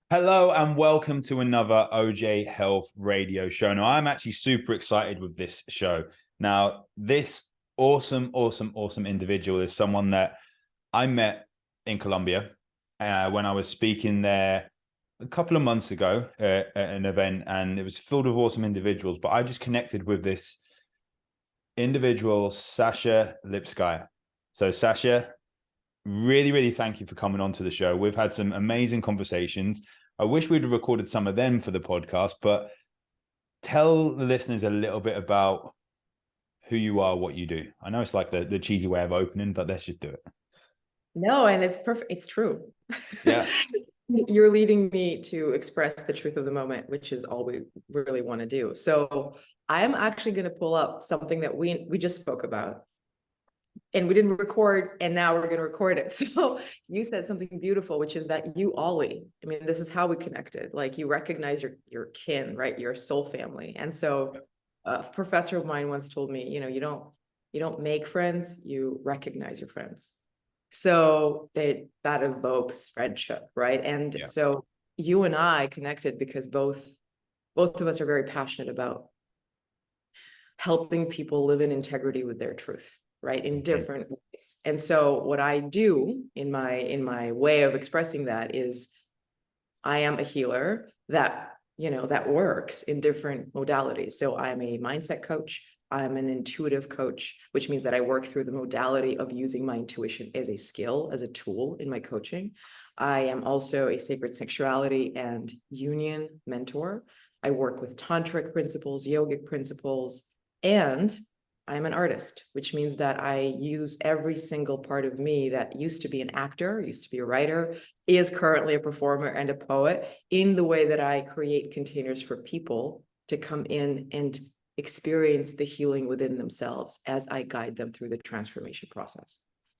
Hello and welcome to another OJ Health radio show. Now, I'm actually super excited with this show. Now, this awesome individual is someone that I met in Colombia when I was speaking there a couple of months ago at an event, and it was filled with awesome individuals. But I just connected with this individual, Sasha Lipskaia. So, Sasha, really thank you for coming on to the show. We've had some amazing conversations. I wish we'd have recorded some of them for the podcast, but tell the listeners a little bit about who you are, what you do. I know it's like the cheesy way of opening, but let's just do it. No, and it's perfect. It's true. Yeah. You're leading me to express the truth of the moment, which is all we really want to do. So I'm actually going to pull up something that we just spoke about, and we didn't record, and now we're going to record it. So you said something beautiful, which is that you, Ollie, I mean, this is how we connected. Like, you recognize your kin, right? Your soul family. And so a professor of mine once told me, you don't make friends, you recognize your friends. So that evokes friendship, right? And Yeah. so you and I connected because both of us are very passionate about helping people live in integrity with their truth, right? In different ways. And so what I do in my way of expressing that is I am a healer that works in different modalities. So I'm a mindset coach. I'm an intuitive coach, which means that I work through the modality of using my intuition as a skill, as a tool in my coaching. I am also a sacred sexuality and union mentor. I work with tantric principles, yogic principles, and I'm an artist, which means that I use every single part of me that used to be an actor, used to be a writer, is currently a performer and a poet, in the way that I create containers for people to come in and experience the healing within themselves as I guide them through the transformation process.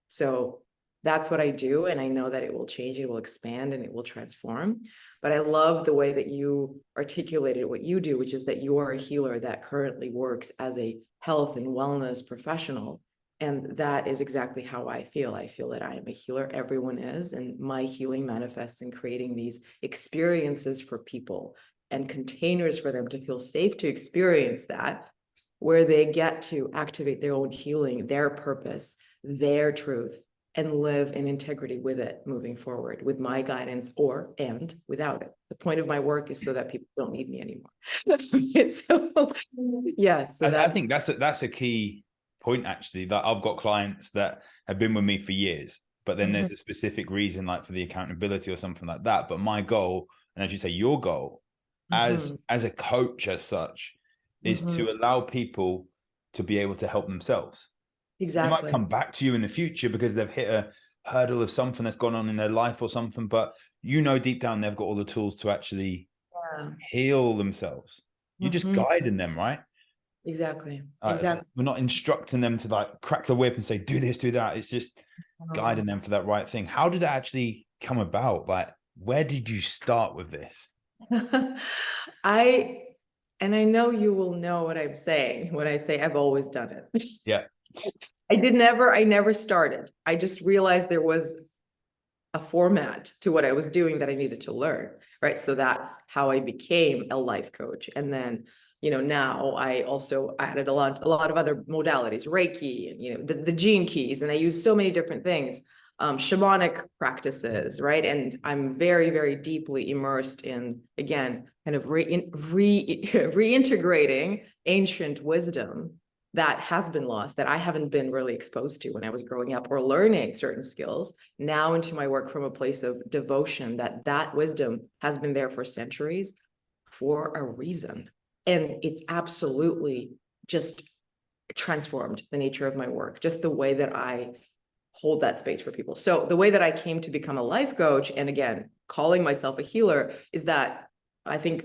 So that's what I do. And I know that it will change, it will expand, and it will transform. But I love the way that you articulated what you do, which is that you are a healer that currently works as a health and wellness professional. And that is exactly how I feel. I feel that I am a healer. Everyone is. And my healing manifests in creating these experiences for people and containers for them to feel safe to experience that, where they get to activate their own healing, their purpose, their truth, and live in integrity with it moving forward, with my guidance and without it. The point of my work is so that people don't need me anymore. So yeah, so I that's think that's a key point, actually, that I've got clients that have been with me for years, but then there's a specific reason, like for the accountability or something like that. But my goal, and as you say, your goal as a coach as such, is to allow people to be able to help themselves. They might exactly. come back to you in the future because they've hit a hurdle of something that's gone on in their life or something, but deep down they've got all the tools to actually Yeah. heal themselves. You're just guiding them, right? Exactly. We're not instructing them to like crack the whip and say, do this, do that. It's just Um, guiding them for that right thing. How did it actually come about? Like, where did you start with this? I and I know you will know what I'm saying when I say I've always done it. Yeah. I never started. I just realized there was a format to what I was doing that I needed to learn, right? So that's how I became a life coach. And then, now I also added a lot of other modalities, Reiki, and, the gene keys, and I use so many different things, shamanic practices, right? And I'm very deeply immersed in, again, kind of reintegrating ancient wisdom that has been lost, that I haven't been really exposed to when I was growing up, or learning certain skills now into my work from a place of devotion, that wisdom has been there for centuries for a reason. And it's absolutely just transformed the nature of my work, just the way that I hold that space for people. So the way that I came to become a life coach, and again, calling myself a healer, is that I think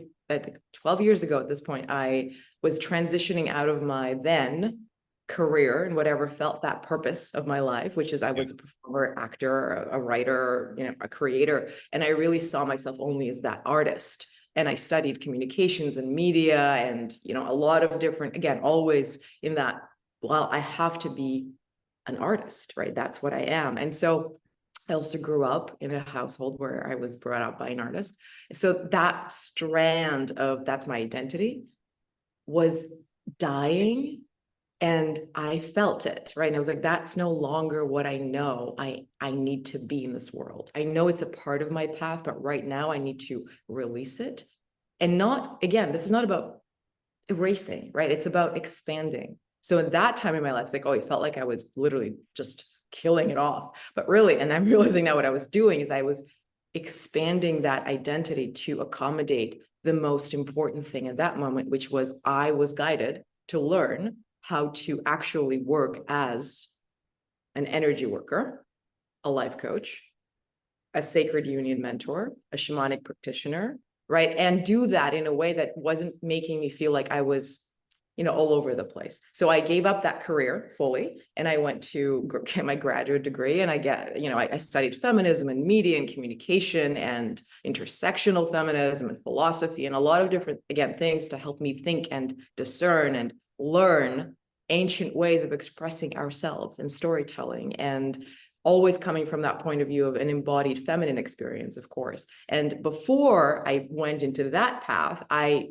12 years ago at this point, I was transitioning out of my then career and whatever felt that purpose of my life, which is I was a performer, actor, a writer, a creator. And I really saw myself only as that artist. And I studied communications and media and, a lot of different, again, always in that, well, I have to be an artist, right? That's what I am. And so I also grew up in a household where I was brought up by an artist. So that strand of that's my identity was dying, and I felt it, right? And I was like, that's no longer what I know. I need to be in this world. I know it's a part of my path, but right now I need to release it. And not, again, this is not about erasing, right? It's about expanding. So in that time in my life, it's like, oh, it felt like I was literally just killing it off. But really, and I'm realizing now what I was doing is I was expanding that identity to accommodate the most important thing at that moment, which was I was guided to learn how to actually work as an energy worker, a life coach, a sacred union mentor, a shamanic practitioner, right? And do that in a way that wasn't making me feel like I was, all over the place. So I gave up that career fully, and I went to get my graduate degree, and I studied feminism and media and communication and intersectional feminism and philosophy and a lot of different, again, things to help me think and discern and learn ancient ways of expressing ourselves and storytelling, and always coming from that point of view of an embodied feminine experience, of course. And before I went into that path, I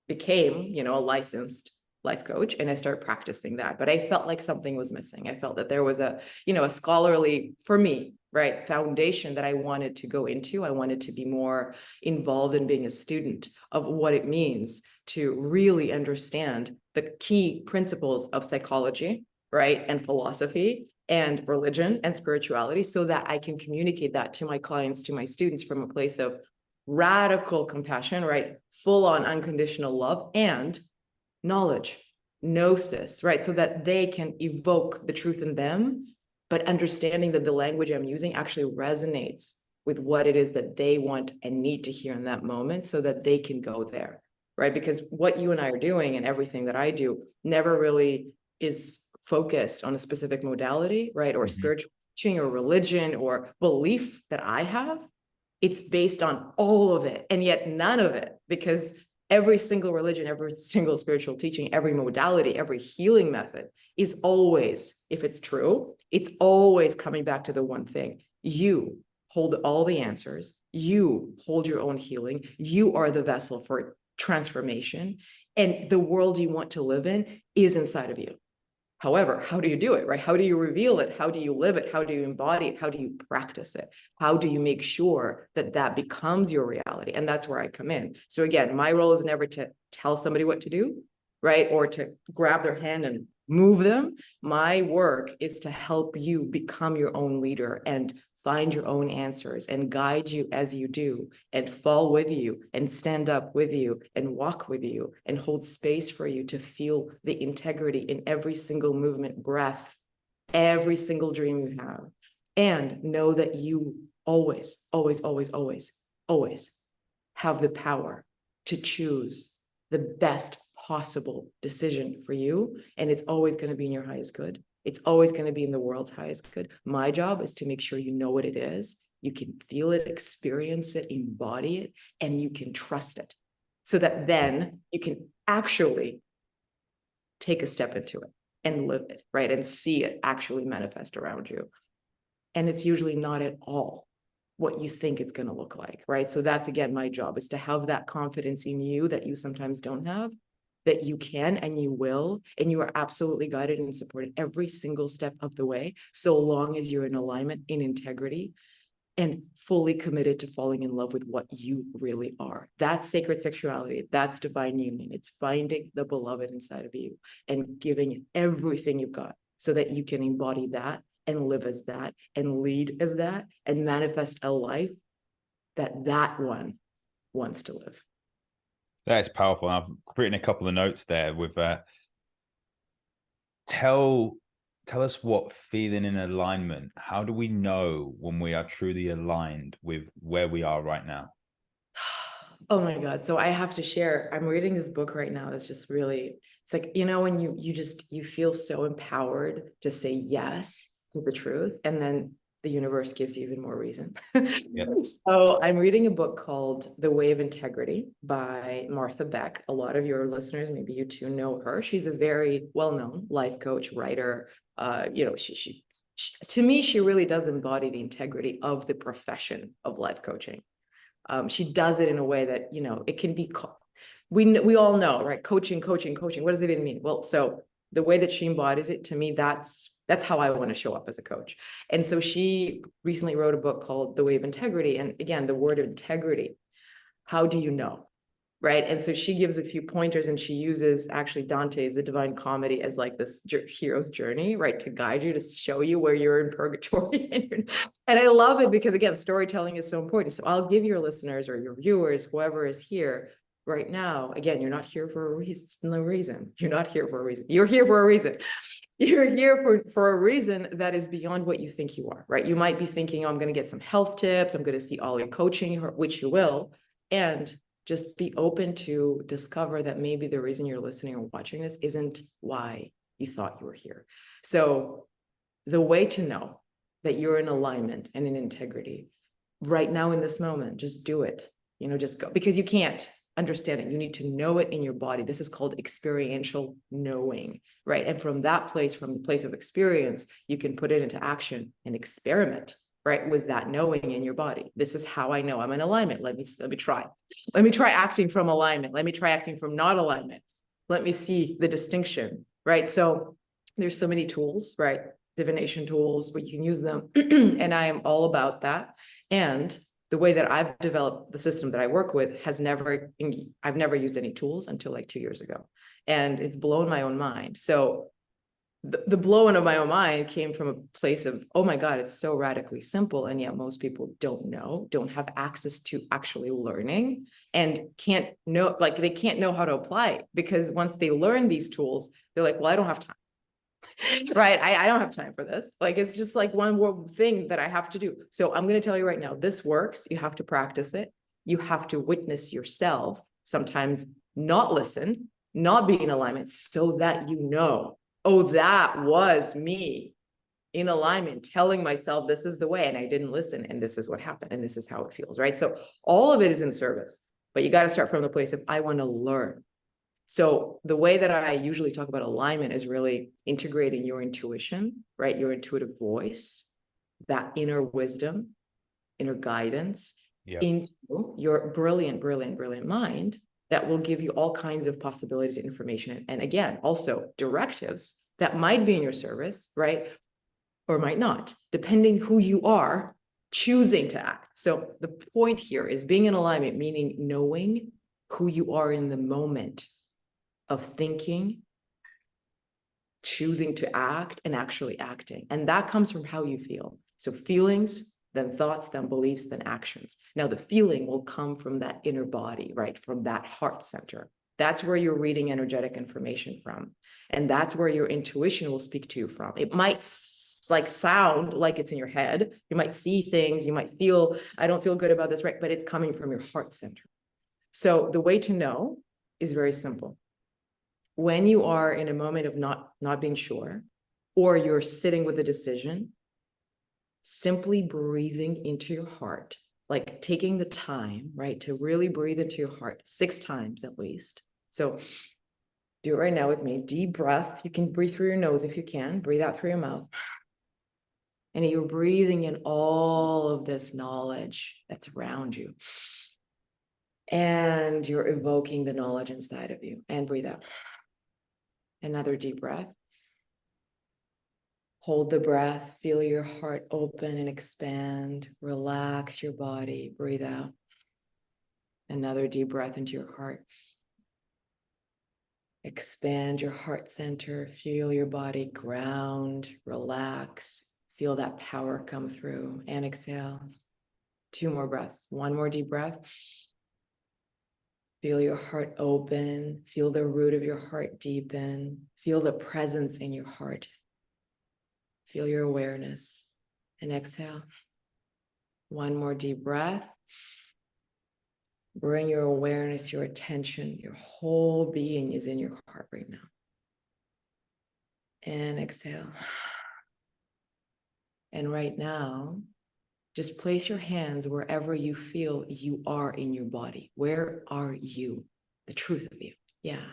became, a licensed life coach, and I started practicing that. But I felt like something was missing. I felt that there was a scholarly, for me, right, foundation that I wanted to go into. I wanted to be more involved in being a student of what it means to really understand the key principles of psychology, right, and philosophy and religion and spirituality, so that I can communicate that to my clients, to my students, from a place of radical compassion, right? Full on unconditional love and knowledge, gnosis, right? So that they can evoke the truth in them, but understanding that the language I'm using actually resonates with what it is that they want and need to hear in that moment, so that they can go there, right? Because what you and I are doing and everything that I do never really is focused on a specific modality, right? Or spiritual teaching or religion or belief that I have. It's based on all of it, and yet none of it, because every single religion, every single spiritual teaching, every modality, every healing method is always, if it's true, it's always coming back to the one thing. You hold all the answers. You hold your own healing. You are the vessel for transformation. And the world you want to live in is inside of you. However, how do you do it, right? How do you reveal it? How do you live it? How do you embody it? How do you practice it? How do you make sure that that becomes your reality? And that's where I come in. So again, my role is never to tell somebody what to do, right? Or to grab their hand and move them. My work is to help you become your own leader and find your own answers and guide you as you do, and fall with you and stand up with you and walk with you and hold space for you to feel the integrity in every single movement, breath, every single dream you have. And know that you always, always, always, always, always have the power to choose the best possible decision for you. And it's always going to be in your highest good. It's always going to be in the world's highest good. My job is to make sure you know what it is. You can feel it, experience it, embody it, and you can trust it, so that then you can actually take a step into it and live it, right? And see it actually manifest around you. And it's usually not at all what you think it's going to look like, right? So that's, again, my job is to have that confidence in you that you sometimes don't have, that you can and you will, and you are absolutely guided and supported every single step of the way, so long as you're in alignment, in integrity, and fully committed to falling in love with what you really are. That's sacred sexuality. That's divine union. It's finding the beloved inside of you and giving everything you've got so that you can embody that and live as that and lead as that and manifest a life that one wants to live. That's powerful. I've written a couple of notes there with tell us what feeling in alignment. How do we know when we are truly aligned with where we are right now? Oh my God. So I have to share, I'm reading this book right now that's just really, it's like, when you feel so empowered to say yes to the truth, and then the universe gives you even more reason. Yeah. So I'm reading a book called The Way of Integrity by Martha Beck. A lot of your listeners, maybe you too, know her. She's a very well-known life coach, writer. To me, she really does embody the integrity of the profession of life coaching. She does it in a way that, you know, it can be, we all know, right? Coaching. What does it even mean? Well, so the way that she embodies it, to me, that's how I want to show up as a coach. And so she recently wrote a book called The Way of Integrity. And again, the word of integrity, how do you know? Right. And so she gives a few pointers, and she uses actually Dante's The Divine Comedy as like this hero's journey, right, to guide you, to show you where you're in purgatory. And I love it because, again, storytelling is so important. So I'll give your listeners or your viewers, whoever is here right now, again, you're not here for a reason. No reason. You're not here for a reason. You're here for a reason. You're here for a reason that is beyond what you think you are, right? You might be thinking, oh, I'm going to get some health tips. I'm going to see Ollie coaching, which you will. And just be open to discover that maybe the reason you're listening or watching this isn't why you thought you were here. So the way to know that you're in alignment and in integrity right now in this moment, just do it, you know, just go, because you can't understand it. You need to know it in your body. This is called experiential knowing, right? And from that place, from the place of experience, you can put it into action and experiment, right, with that knowing in your body. This is how I know I'm in alignment. Let me try. Let me try acting from alignment. Let me try acting from not alignment. Let me see the distinction, right? So there's so many tools, right? Divination tools, but you can use them. And I am all about that. And the way that I've developed the system that I work with I've never used any tools until like 2 years ago. And it's blown my own mind. So the blowing of my own mind came from a place of, oh my God, it's so radically simple. And yet most people don't have access to actually learning, and can't know, like they can't know how to apply it, because once they learn these tools, they're like, well, I don't have time. Right. I don't have time for this. Like, it's just like one more thing that I have to do. So I'm going to tell you right now, this works. You have to practice it. You have to witness yourself, sometimes not listen, not be in alignment, so that you know, oh, that was me in alignment, telling myself this is the way, and I didn't listen, and this is what happened, and this is how it feels, right? So all of it is in service, but you got to start from the place of, I want to learn. So the way that I usually talk about alignment is really integrating your intuition, right? Your intuitive voice, that inner wisdom, inner guidance, into your brilliant mind that will give you all kinds of possibilities, information, and again, also directives that might be in your service, right? Or might not, depending who you are choosing to act. So the point here is being in alignment, meaning knowing who you are in the moment of thinking, choosing to act, and actually acting. And that comes from how you feel. So feelings, then thoughts, then beliefs, then actions. Now the feeling will come from that inner body, right? From that heart center. That's where you're reading energetic information from. And that's where your intuition will speak to you from. It might like sound like it's in your head. You might see things, you might feel, I don't feel good about this, right? But it's coming from your heart center. So the way to know is very simple. When you are in a moment of not being sure, or you're sitting with a decision, simply breathing into your heart, like taking the time, right, to really breathe into your heart 6 times at least. So do it right now with me. Deep breath. You can breathe through your nose if you can. Breathe out through your mouth. And you're breathing in all of this knowledge that's around you. And you're evoking the knowledge inside of you. And breathe out. Another deep breath. Hold the breath, feel your heart open and expand, relax your body, breathe out. Another deep breath into your heart. Expand your heart center, feel your body ground, relax, feel that power come through, and exhale. 2 more breaths, 1 more deep breath. Feel your heart open, feel the root of your heart deepen, feel the presence in your heart. Feel your awareness, and exhale. 1 more deep breath. Bring your awareness, your attention, your whole being is in your heart right now. And exhale. And right now, just place your hands wherever you feel you are in your body. Where are you? The truth of you. Yeah.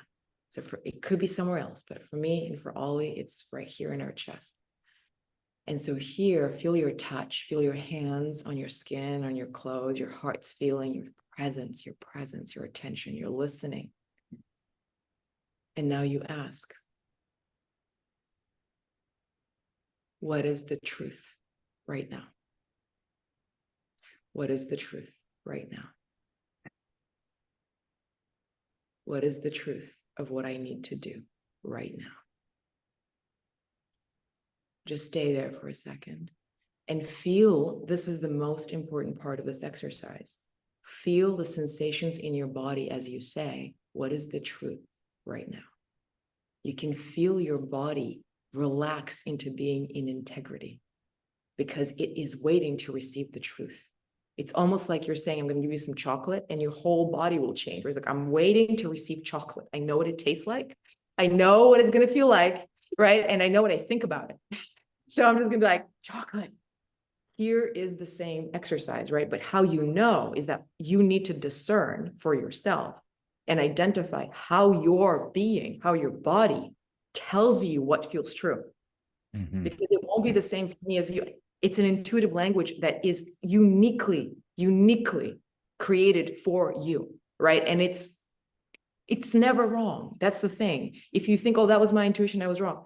So it could be somewhere else, but for me and for Ollie, it's right here in our chest. And so here, feel your touch, feel your hands on your skin, on your clothes, your heart's feeling, your presence, your attention, your listening. And now you ask, what is the truth right now? What is the truth right now? What is the truth of what I need to do right now? Just stay there for a second and feel, this is the most important part of this exercise. Feel the sensations in your body as you say, what is the truth right now? You can feel your body relax into being in integrity because it is waiting to receive the truth. It's almost like you're saying, I'm going to give you some chocolate and your whole body will change. Where it's like, I'm waiting to receive chocolate. I know what it tastes like. I know what it's going to feel like, right? And I know what I think about it. So I'm just going to be like, chocolate. Here is the same exercise, right? But how you know is that you need to discern for yourself and identify how your being, how your body tells you what feels true. Mm-hmm. Because it won't be the same for me as you. It's an intuitive language that is uniquely created for you, right? And it's never wrong. That's the thing. If you think, oh, that was my intuition, I was wrong.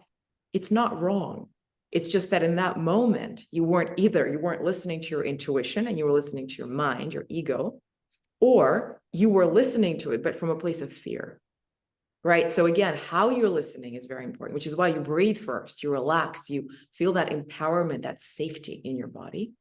It's not wrong. It's just that in that moment, you weren't listening to your intuition and you were listening to your mind, your ego, or you were listening to it, but from a place of fear, right? So again, how you're listening is very important, which is why you breathe first, you relax, you feel that empowerment, that safety in your body,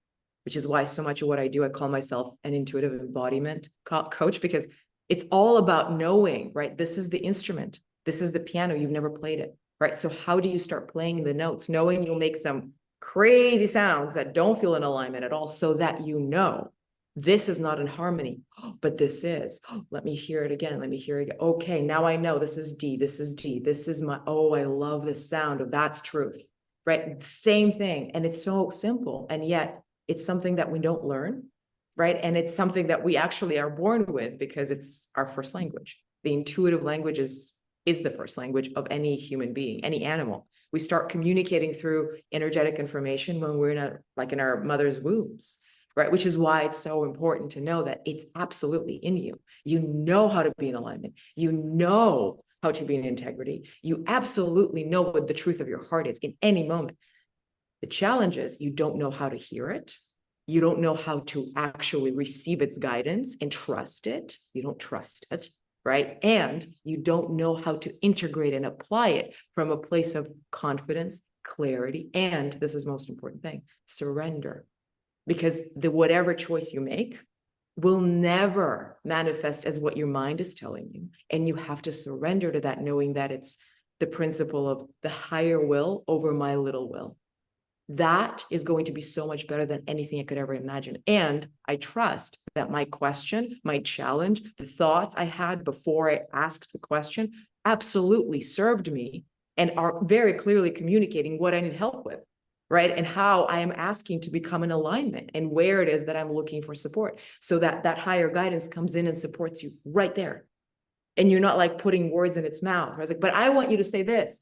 which is why so much of what I do, I call myself an intuitive embodiment coach, because it's all about knowing, right? This is the instrument. This is the piano. You've never played it, right? So how do you start playing the notes, knowing you'll make some crazy sounds that don't feel in alignment at all, so that you know this is not in harmony, but this is. Let me hear it again. Let me hear it again. Okay, now I know this is D, this is D, this is my, oh, I love the sound of that's truth, right? Same thing. And it's so simple. And yet it's something that we don't learn, right? And it's something that we actually are born with because it's our first language. The intuitive language is the first language of any human being, any animal. We start communicating through energetic information when we're in our mother's wombs, right? Which is why it's so important to know that it's absolutely in you. You know how to be in alignment. You know how to be in integrity. You absolutely know what the truth of your heart is in any moment. The challenge is you don't know how to hear it. You don't know how to actually receive its guidance and trust it. You don't trust it, right? And you don't know how to integrate and apply it from a place of confidence, clarity, and this is the most important thing, surrender. Because whatever choice you make will never manifest as what your mind is telling you. And you have to surrender to that, knowing that it's the principle of the higher will over my little will. That is going to be so much better than anything I could ever imagine. And I trust that my question, my challenge, the thoughts I had before I asked the question absolutely served me and are very clearly communicating what I need help with, right? And how I am asking to become in alignment and where it is that I'm looking for support, so that that higher guidance comes in and supports you right there. And you're not like putting words in its mouth. I was like, but I want you to say this.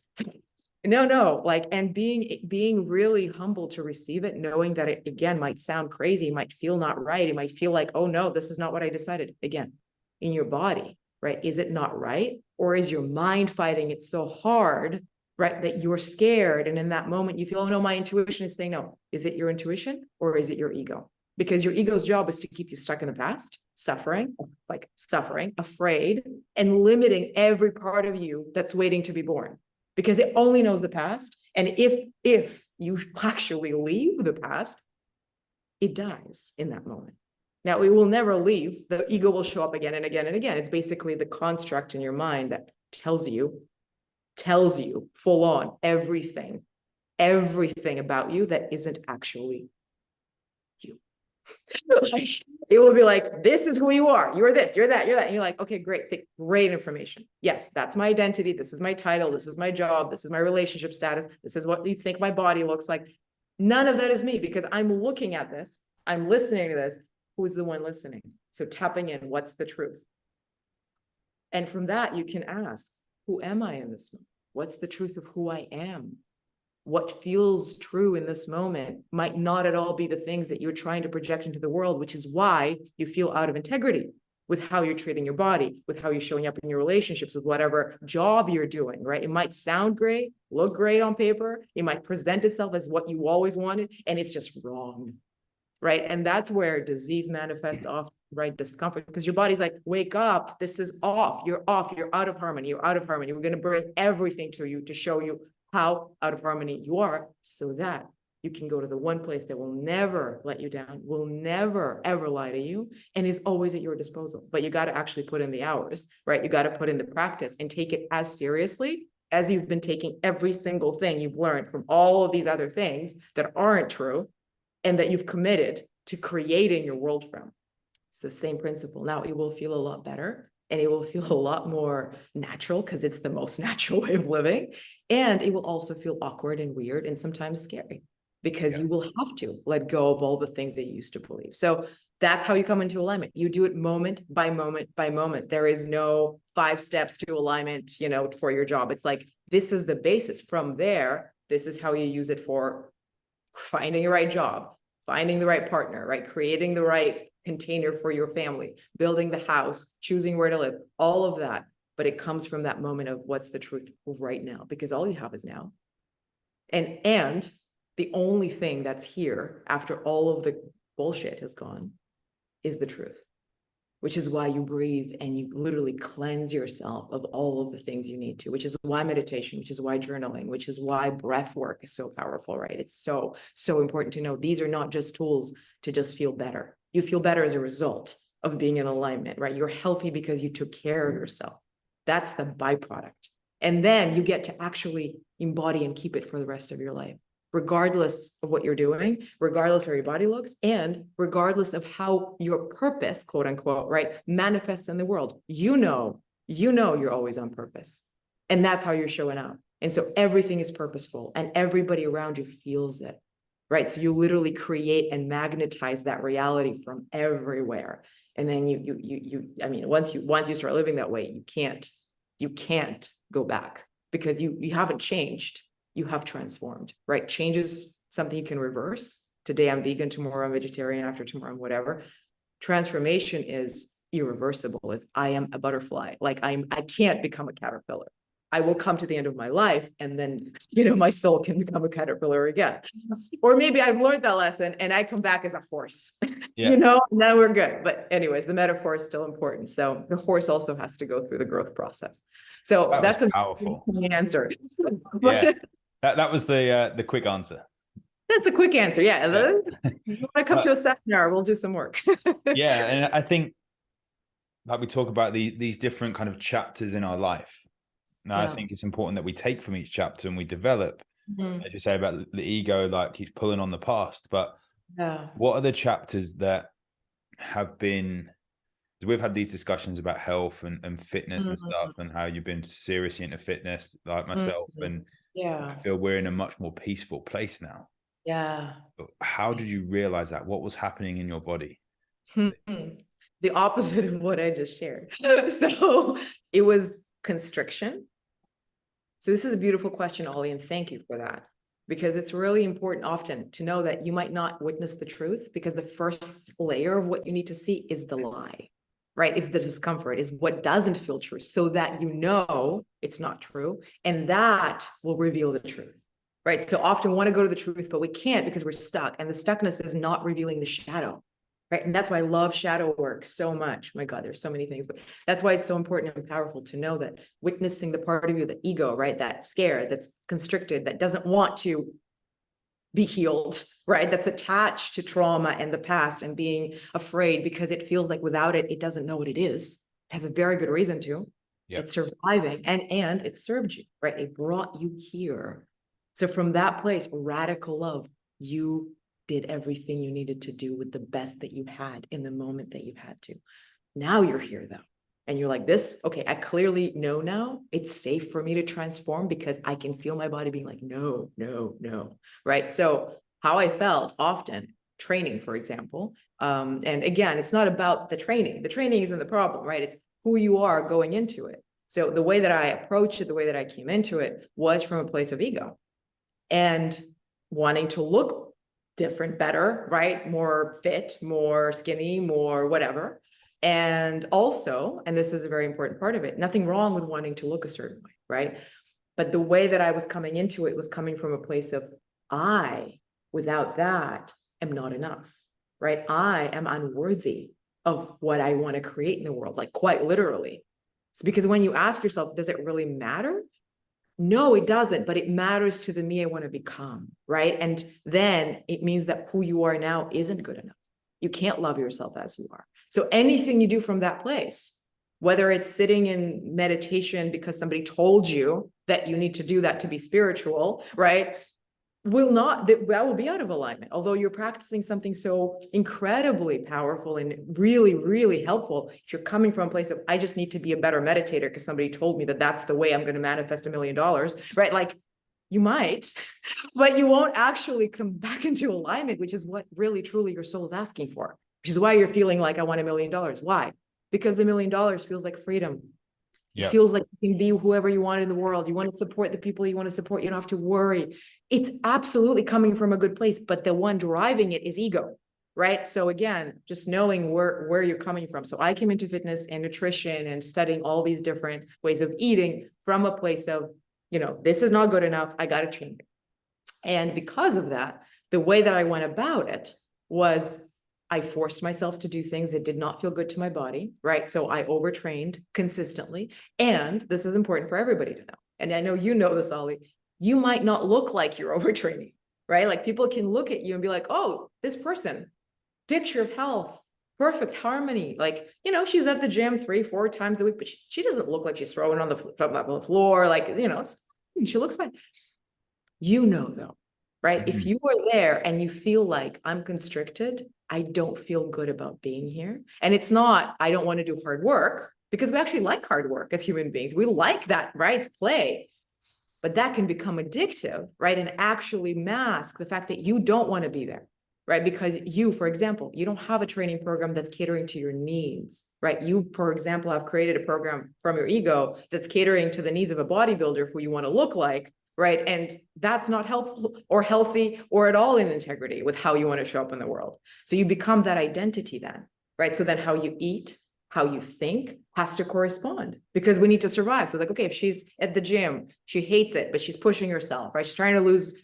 No, like, and being really humble to receive it, knowing that it, again, might sound crazy, might feel not right. It might feel like, oh no, this is not what I decided. Again, in your body, right? Is it not right? Or is your mind fighting it so hard, right, that you're scared? And in that moment, you feel, oh no, my intuition is saying no. Is it your intuition or is it your ego? Because your ego's job is to keep you stuck in the past, suffering, afraid, and limiting every part of you that's waiting to be born. Because it only knows the past. And if you actually leave the past, it dies in that moment. Now, it will never leave. The ego will show up again and again and again. It's basically the construct in your mind that tells you full on everything about you that isn't actually you. Like, it will be like, this is who you are. You're this, you're that, and you're like, okay, great information. Yes, that's my identity. This is my title. This is my job. This is my relationship status. This is what you think my body looks like. None of that is me, because I'm looking at this. I'm listening to this. Who is the one listening? So tapping in, what's the truth? And from that, you can ask, who am I in this moment? What's the truth of who I am? what feels true in this moment might not at all be the things that you're trying to project into the world, which is why you feel out of integrity with how you're treating your body, with how you're showing up in your relationships, with whatever job you're doing, right? It might sound great, look great on paper. It might present itself as what you always wanted, and it's just wrong, right? And that's where disease manifests off, right? Discomfort, because your body's like, wake up, this is off, you're out of harmony, you're out of harmony. We're gonna bring everything to you to show you how out of harmony you are, so that you can go to the one place that will never let you down, will never, ever lie to you, and is always at your disposal. But you got to actually put in the hours, right? You got to put in the practice and take it as seriously as you've been taking every single thing you've learned from all of these other things that aren't true and that you've committed to creating your world from. It's the same principle. Now it will feel a lot better, and it will feel a lot more natural because it's the most natural way of living. And it will also feel awkward and weird and sometimes scary, because you will have to let go of all the things that you used to believe. So that's how you come into alignment. You do it moment by moment by moment. There is no 5 steps to alignment, for your job. It's like, this is the basis. From there, this is how you use it for finding the right job, finding the right partner, right? Creating the right container for your family, building the house, choosing where to live, all of that. But it comes from that moment of what's the truth right now, because all you have is now. And the only thing that's here after all of the bullshit has gone is the truth, which is why you breathe and you literally cleanse yourself of all of the things you need to, which is why meditation, which is why journaling, which is why breath work is so powerful, right? It's so, so important to know these are not just tools to just feel better. You feel better as a result of being in alignment, right? You're healthy because you took care of yourself. That's the byproduct. And then you get to actually embody and keep it for the rest of your life, regardless of what you're doing, regardless of how your body looks, and regardless of how your purpose, quote unquote, right, manifests in the world. You're always on purpose. And that's how you're showing up. And so everything is purposeful and everybody around you feels it, right? So you literally create and magnetize that reality from everywhere. And then once you start living that way, you can't go back, because you haven't changed. You have transformed, right? Change is something you can reverse. Today I'm vegan, tomorrow I'm vegetarian, after tomorrow I'm whatever. Transformation is irreversible. It's I am a butterfly. Like I can't become a caterpillar. I will come to the end of my life, and then, my soul can become a caterpillar again. Or maybe I've learned that lesson and I come back as a horse, and then we're good. But anyways, the metaphor is still important. So the horse also has to go through the growth process. So that's a powerful answer. Yeah. That was the quick answer. That's a quick answer. Yeah. You want to come to a seminar, we'll do some work. Yeah. And I think, like, we talk about these different kind of chapters in our life. Now, I think it's important that we take from each chapter and we develop, as you say about the ego, like he's pulling on the past. But what are the chapters that have been, we've had these discussions about health and fitness and stuff, and how you've been seriously into fitness, like myself. And I feel we're in a much more peaceful place now. Yeah. But how did you realize that? What was happening in your body? The opposite of what I just shared. So it was constriction. So this is a beautiful question, Ollie, and thank you for that, because it's really important often to know that you might not witness the truth, because the first layer of what you need to see is the lie, right? Is the discomfort, is what doesn't feel true, so that it's not true, and that will reveal the truth, right? So often we want to go to the truth, but we can't, because we're stuck, and the stuckness is not revealing the shadow. Right. And that's why I love shadow work so much. My God, there's so many things, but that's why it's so important and powerful to know that witnessing the part of you, the ego, right? That scared, that's constricted, that doesn't want to be healed, right? That's attached to trauma and the past and being afraid because it feels like without it, it doesn't know what it is. It has a very good reason to. Yep. It's surviving and it served you, right? It brought you here. So from that place, radical love, you did everything you needed to do with the best that you had in the moment that you had to. Now you're here though. And you're like this, okay, I clearly know now it's safe for me to transform, because I can feel my body being like, no, right? So how I felt often training, for example, and again, it's not about the training isn't the problem, right? It's who you are going into it. So the way that I approached it, the way that I came into it was from a place of ego. and wanting to look different, better, right? More fit, more skinny, more whatever. And also, and this is a very important part of it, nothing wrong with wanting to look a certain way, right? But the way that I was coming into it was coming from a place of, I, without that, am not enough, right? I am unworthy of what I want to create in the world, like quite literally. It's because when you ask yourself, does it really matter? No, it doesn't, but it matters to the me I want to become, right? And then it means that who you are now isn't good enough. You can't love yourself as you are. So anything you do from that place, whether it's sitting in meditation because somebody told you that you need to do that to be spiritual, right? That will be out of alignment. Although you're practicing something so incredibly powerful and really, really helpful, if you're coming from a place of, I just need to be a better meditator because somebody told me that that's the way I'm going to manifest $1 million, right? Like you might, but you won't actually come back into alignment, which is what really, truly your soul is asking for, which is why you're feeling like I want $1 million. Why? Because the $1 million feels like freedom. It feels like you can be whoever you want in the world. You want to support the people you want to support. You don't have to worry. It's absolutely coming from a good place, but the one driving it is ego, right? So again, just knowing where you're coming from. So I came into fitness and nutrition and studying all these different ways of eating from a place of, this is not good enough. I got to change it. And because of that, the way that I went about it was I forced myself to do things that did not feel good to my body, right? So I overtrained consistently. And this is important for everybody to know. And I know you know this, Ollie. You might not look like you're overtraining, right? Like people can look at you and be like, oh, this person, picture of health, perfect harmony. Like, she's at the gym 3-4 times a week, but she doesn't look like she's throwing on the floor. Like, she looks fine. Though, right? Mm-hmm. If you are there and you feel like I'm constricted, I don't feel good about being here. And it's not, I don't want to do hard work, because we actually like hard work as human beings. We like that, right? It's play. But that can become addictive, right? And actually mask the fact that you don't want to be there, right? Because you, for example, you don't have a training program that's catering to your needs, right? You, for example, have created a program from your ego that's catering to the needs of a bodybuilder who you want to look like, right? And that's not helpful or healthy or at all in integrity with how you want to show up in the world. So you become that identity then, right? So then how you eat, how you think has to correspond, because we need to survive. So like, okay, if she's at the gym, she hates it, but she's pushing herself, right? She's trying to lose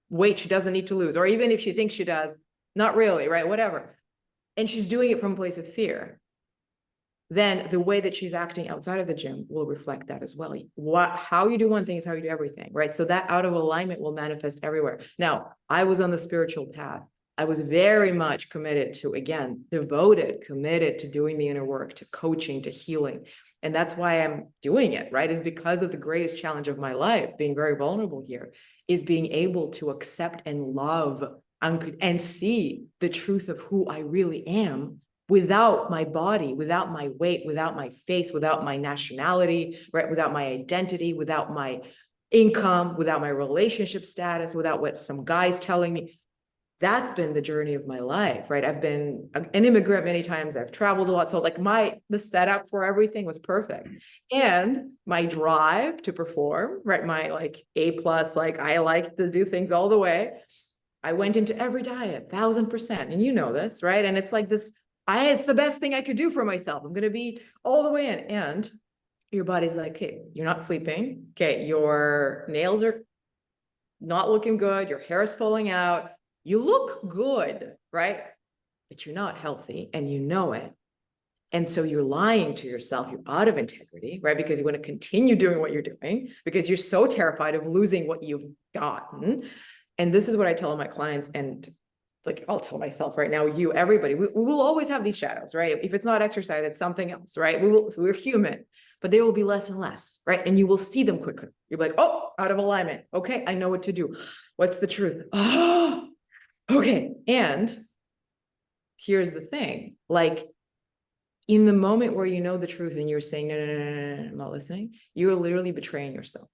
weight she doesn't need to lose, or even if she thinks she does, not really, right? Whatever. And she's doing it from a place of fear. Then the way that she's acting outside of the gym will reflect that as well. How you do one thing is how you do everything, right? So that out of alignment will manifest everywhere. Now, I was on the spiritual path. I was very much committed to, again, committed to doing the inner work, to coaching, to healing. And that's why I'm doing it, right? Is because of the greatest challenge of my life, being very vulnerable here, is being able to accept and love and see the truth of who I really am, without my body, without my weight, without my face, without my nationality, right? Without my identity, without my income, without my relationship status, without what some guy's telling me. That's been the journey of my life, right? I've been an immigrant many times. I've traveled a lot. So like the setup for everything was perfect. And my drive to perform, right? My like A+, like I like to do things all the way. I went into every diet, 1,000%. And you know this, right? And it's like this, it's the best thing I could do for myself. I'm going to be all the way in. And your body's like, okay, you're not sleeping. Okay, your nails are not looking good. Your hair is falling out. You look good, right? But you're not healthy and you know it. And so you're lying to yourself. You're out of integrity, right? Because you want to continue doing what you're doing because you're so terrified of losing what you've gotten. And this is what I tell my clients, and like I'll tell myself right now, everybody, we will always have these shadows, right? If it's not exercise, it's something else, right? We're human, but they will be less and less, right? And you will see them quicker. You're like, oh, out of alignment. Okay, I know what to do. What's the truth? Oh, okay. And here's the thing, like in the moment where you know the truth and you're saying, no, I'm not listening, you're literally betraying yourself,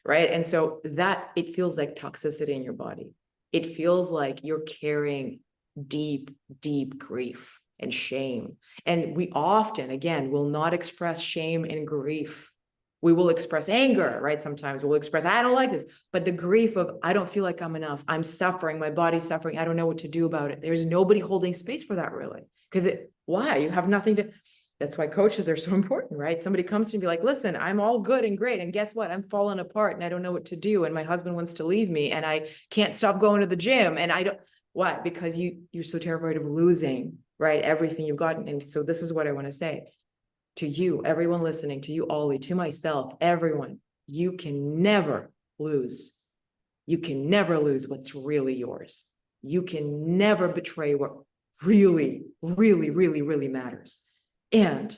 right? And so that it feels like toxicity in your body. It feels like you're carrying deep, deep grief and shame. And we often, again, will not express shame and grief We will express anger, right? Sometimes we'll express, I don't like this, but the grief of, I don't feel like I'm enough. I'm suffering. My body's suffering. I don't know what to do about it. There's nobody holding space for that really. Because why? You have nothing to, that's why coaches are so important, right? Somebody comes to you and be like, listen, I'm all good and great. And guess what? I'm falling apart and I don't know what to do. And my husband wants to leave me and I can't stop going to the gym. And I don't, why? Because you're so terrified of losing, right? Everything you've gotten. And so this is what I want to say to you, everyone listening, to you, Ollie, to myself, everyone, you can never lose. You can never lose what's really yours. You can never betray what really, really, really, really matters. And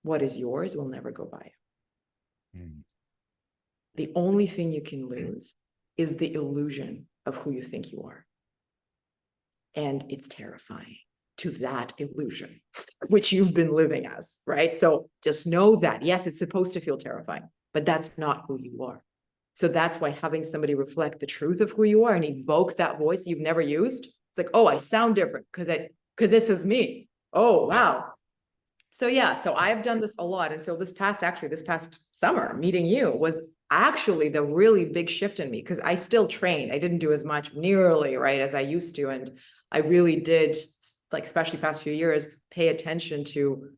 what is yours will never go by you. Mm. The only thing you can lose is the illusion of who you think you are. And it's terrifying to that illusion, which you've been living as, right? So just know that, yes, it's supposed to feel terrifying, but that's not who you are. So that's why having somebody reflect the truth of who you are and evoke that voice you've never used, it's like, oh, I sound different because this is me. Oh, wow. So yeah, so I've done this a lot. And so this past summer, meeting you was actually the really big shift in me because I still trained. I didn't do as much nearly, right, as I used to. And I really did, like, especially past few years, pay attention to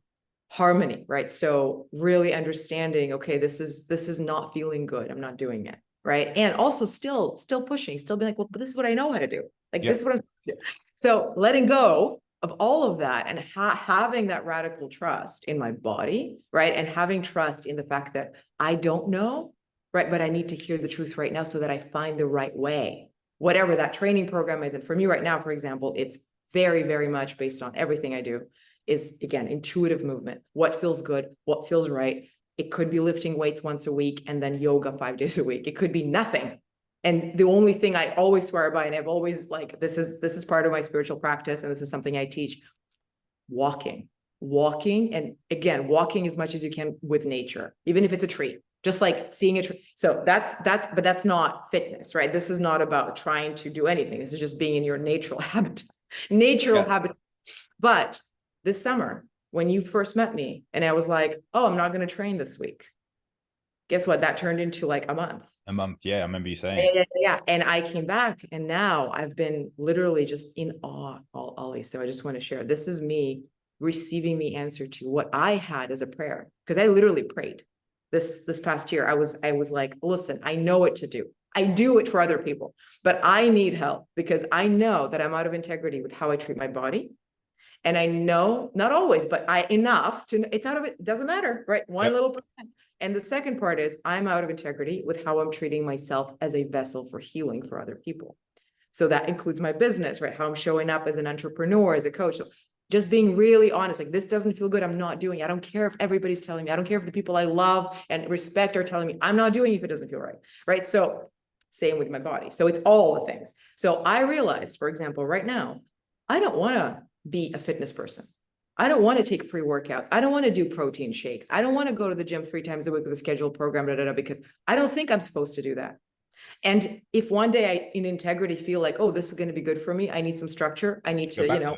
harmony, right? So really understanding, okay, this is not feeling good. I'm not doing it, right? And also still pushing, still being like, well, but this is what I know how to do. Like, this is what I'm doing. So letting go of all of that and having that radical trust in my body, right? And having trust in the fact that I don't know, right? But I need to hear the truth right now so that I find the right way, whatever that training program is. And for me right now, for example, it's very, very much based on everything I do is, again, intuitive movement. What feels good, what feels right. It could be lifting weights once a week and then yoga 5 days a week. It could be nothing. And the only thing I always swear by, and I've always, like, this is part of my spiritual practice, and this is something I teach, walking. And again, walking as much as you can with nature, even if it's a tree, just like seeing a tree. So but that's not fitness, right? This is not about trying to do anything. This is just being in your natural habitat, habitat. But this summer, when you first met me and I was like, oh, I'm not going to train this week. Guess what? That turned into like a month. Yeah, I remember you saying. Yeah. And I came back and now I've been literally just in awe, Ollie. So I just want to share, this is me receiving the answer to what I had as a prayer. Because I literally prayed this past year. I was like, listen, I know what to do. I do it for other people, but I need help because I know that I'm out of integrity with how I treat my body. And I know, not always, but enough to, it's out of it, doesn't matter, right? One little percent. And the second part is I'm out of integrity with how I'm treating myself as a vessel for healing for other people. So that includes my business, right? How I'm showing up as an entrepreneur, as a coach. So just being really honest, like, this doesn't feel good. I'm not doing it. I don't care if everybody's telling me. I don't care if the people I love and respect are telling me. I'm not doing it if it doesn't feel right, right? So same with my body. So it's all the things. So I realized, for example, right now, I don't want to be a fitness person. I don't want to take pre-workouts. I don't want to do protein shakes. I don't want to go to the gym 3 times a week with a scheduled program, because I don't think I'm supposed to do that. And if one day I, in integrity, feel like, oh, this is going to be good for me, I need some structure, I need to,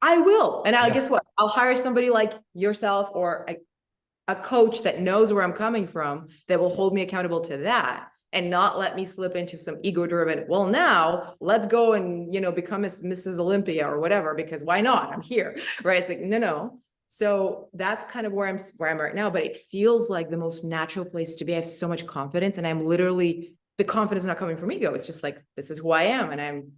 I will. And I'll guess what? I'll hire somebody like yourself or a coach that knows where I'm coming from that will hold me accountable to that. And not let me slip into some ego-driven, well, now let's go and, become Mrs. Olympia or whatever, because why not? I'm here, right? It's like, no. So that's kind of where I'm right now, but it feels like the most natural place to be. I have so much confidence and I'm literally, the confidence not coming from ego. It's just like, this is who I am and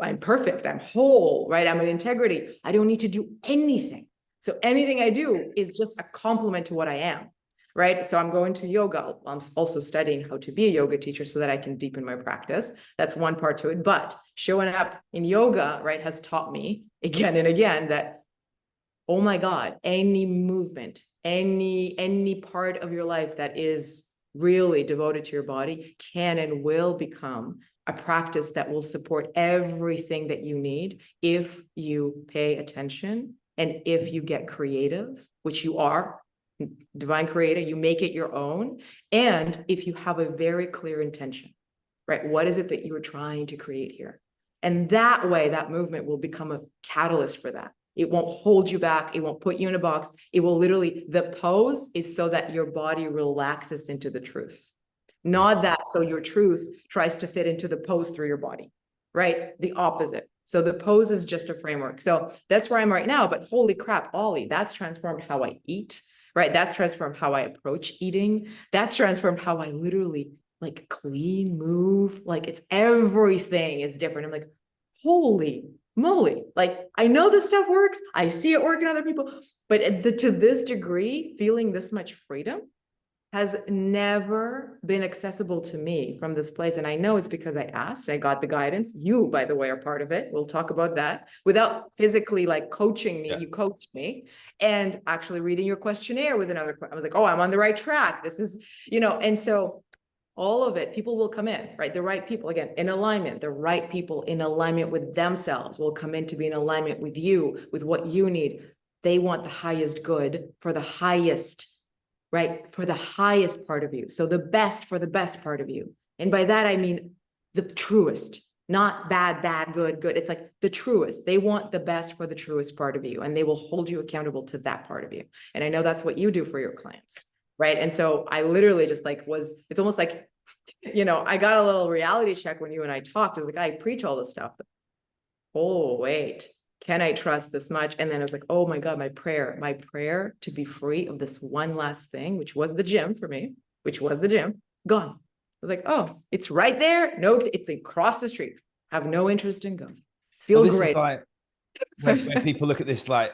I'm perfect. I'm whole, right? I'm in integrity. I don't need to do anything. So anything I do is just a compliment to what I am. Right. So I'm going to yoga. I'm also studying how to be a yoga teacher so that I can deepen my practice. That's one part to it. But showing up in yoga, right, has taught me again and again that, oh my God, any movement, any part of your life that is really devoted to your body can and will become a practice that will support everything that you need if you pay attention and if you get creative, which you are. Divine creator, you make it your own. And if you have a very clear intention, right? What is it that you are trying to create here? And that way, that movement will become a catalyst for that. It won't hold you back. It won't put you in a box. It will literally, the pose is so that your body relaxes into the truth. Not that so your truth tries to fit into the pose through your body, right? The opposite. So the pose is just a framework. So that's where I'm right now, but holy crap, Ollie, that's transformed how I eat, right? That's transformed how I approach eating. That's transformed how I literally like clean, move, like it's everything is different. I'm like, holy moly, like I know this stuff works. I see it work in other people, but to this degree, feeling this much freedom has never been accessible to me from this place. And I know it's because I asked, I got the guidance. You, by the way, are part of it. We'll talk about that. Without physically like coaching me, you coached me, and actually reading your questionnaire with another, I was like, oh, I'm on the right track. This is, and so all of it, people will come in, right? The right people, again, in alignment, the right people in alignment with themselves will come in to be in alignment with you, with what you need. They want the highest good for the highest, right? For the highest part of you. So the best for the best part of you. And by that, I mean the truest, not bad, good. It's like the truest. They want the best for the truest part of you, and they will hold you accountable to that part of you. And I know that's what you do for your clients, right? And so I literally just like it's almost like, I got a little reality check when you and I talked. It was like, I preach all this stuff, but oh, wait, can I trust this much? And then I was like, oh my God, my prayer to be free of this one last thing, which was the gym for me, gone. I was like, oh, it's right there. No, it's across the street. Have no interest in going. Feel great. Is like when people look at this, like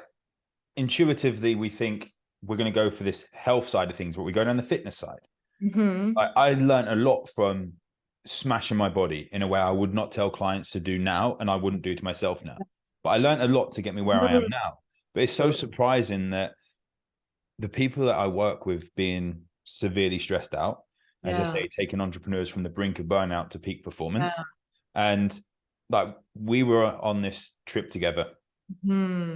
intuitively, we think we're going to go for this health side of things, but we go down the fitness side. I learned a lot from smashing my body in a way I would not tell clients to do now, and I wouldn't do to myself now. But I learned a lot to get me where I am now. But it's so surprising that the people that I work with being severely stressed out, as I say, taking entrepreneurs from the brink of burnout to peak performance. And like we were on this trip together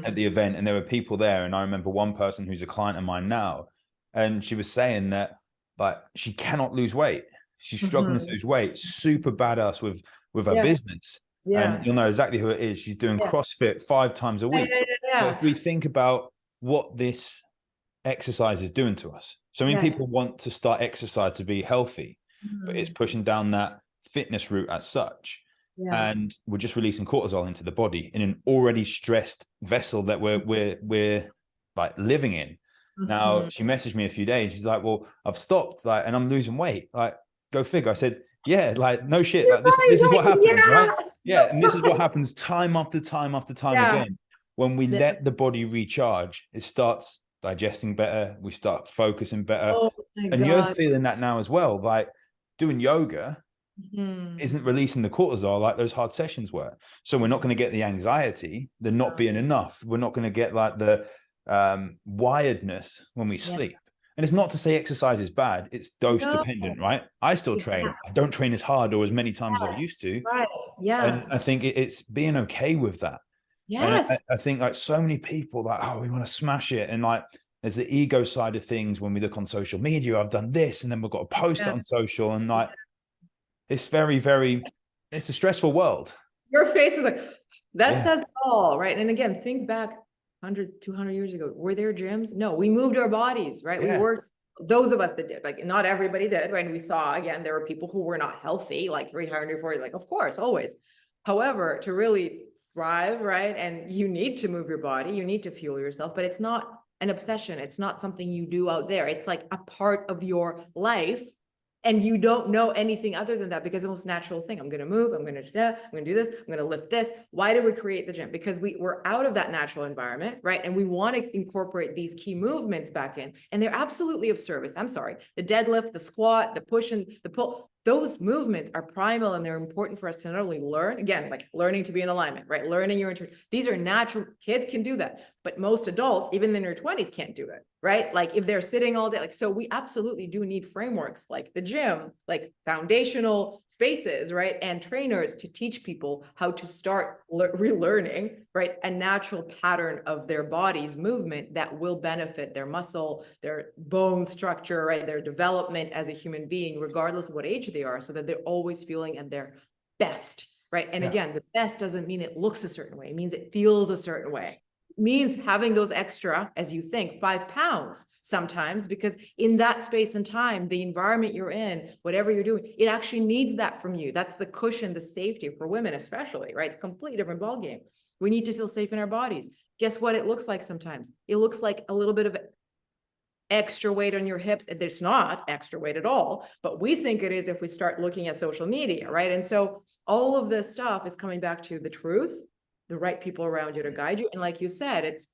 at the event, and there were people there. And I remember one person who's a client of mine now, and she was saying that like she cannot lose weight. She's struggling to lose weight, super badass with her business. And you'll know exactly who it is. She's doing CrossFit 5 times a week. But if we think about what this exercise is doing to us. So many people want to start exercise to be healthy, but it's pushing down that fitness route as such. And we're just releasing cortisol into the body in an already stressed vessel that we're like living in. Now she messaged me a few days. She's like, well, I've stopped, like, and I'm losing weight. Like, go figure. I said, yeah, like no shit. Like this is what happens, right? Yeah. And this is what happens time after time after time again. When we let the body recharge, it starts digesting better. We start focusing better. And you're feeling that now as well. Like doing yoga isn't releasing the cortisol like those hard sessions were. So we're not going to get the anxiety, the not being enough. We're not going to get like the wiredness when we sleep. And it's not to say exercise is bad. It's dose dependent, right? I still train. I don't train as hard or as many times as I used to. And I think it's being okay with that. And I think like so many people like, oh, we want to smash it. And like, there's the ego side of things. When we look on social media, I've done this, and then we've got to post it on social. And like, it's very, very, it's a stressful world. Your face is like, that says it all, right? And again, think back 100, 200 years ago. Were there gyms? No, we moved our bodies, right? We worked, those of us that did, like not everybody did, right? And we saw, again, there were people who were not healthy, like 300, 400, like, of course, always. However, to really thrive, right? And you need to move your body, you need to fuel yourself, but it's not an obsession. It's not something you do out there. It's like a part of your life. And you don't know anything other than that, because the most natural thing, I'm going to move, I'm going to do that, I'm going to do this, I'm going to lift this. Why did we create the gym? Because we're out of that natural environment, right? And we want to incorporate these key movements back in, and they're absolutely of service. I'm sorry. The deadlift, the squat, the push and the pull, those movements are primal, and they're important for us to not only learn, again, like learning to be in alignment, right? Learning your, these are natural, kids can do that, but most adults, even in their 20s, can't do it, right? Like if they're sitting all day, like, so we absolutely do need frameworks like the gym, like foundational spaces, right? And trainers to teach people how to start relearning, right? A natural pattern of their body's movement that will benefit their muscle, their bone structure, right? Their development as a human being, regardless of what age they are, so that they're always feeling at their best, right? And again, the best doesn't mean it looks a certain way. It means it feels a certain way. means having those extra, as you think, 5 pounds sometimes, because in that space and time, the environment you're in, whatever you're doing, it actually needs that from you. That's the cushion, the safety for women, especially, right? It's a completely different ballgame. We need to feel safe in our bodies. Guess what it looks like sometimes? It looks like a little bit of extra weight on your hips. It's not extra weight at all, but we think it is if we start looking at social media, right? And so all of this stuff is coming back to the truth, the right people around you to guide you. And like you said, it's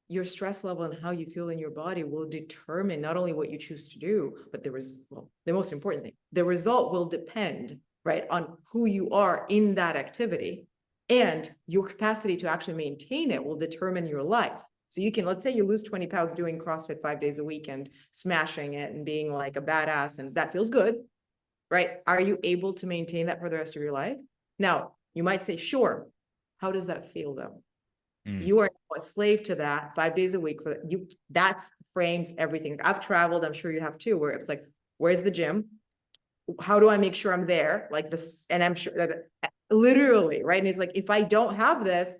your stress level and how you feel in your body will determine not only what you choose to do, but the most important thing, the result will depend, right, on who you are in that activity, and your capacity to actually maintain it will determine your life. So you can, let's say you lose 20 pounds doing CrossFit 5 days a week and smashing it and being like a badass, and that feels good, right? Are you able to maintain that for the rest of your life? Now, you might say, sure. How does that feel though? You are a slave to that 5 days a week for you. That frames everything. I've traveled, I'm sure you have too, where it's like, where's the gym? How do I make sure I'm there? Like this, and I'm sure that literally, right? And it's like, if I don't have this,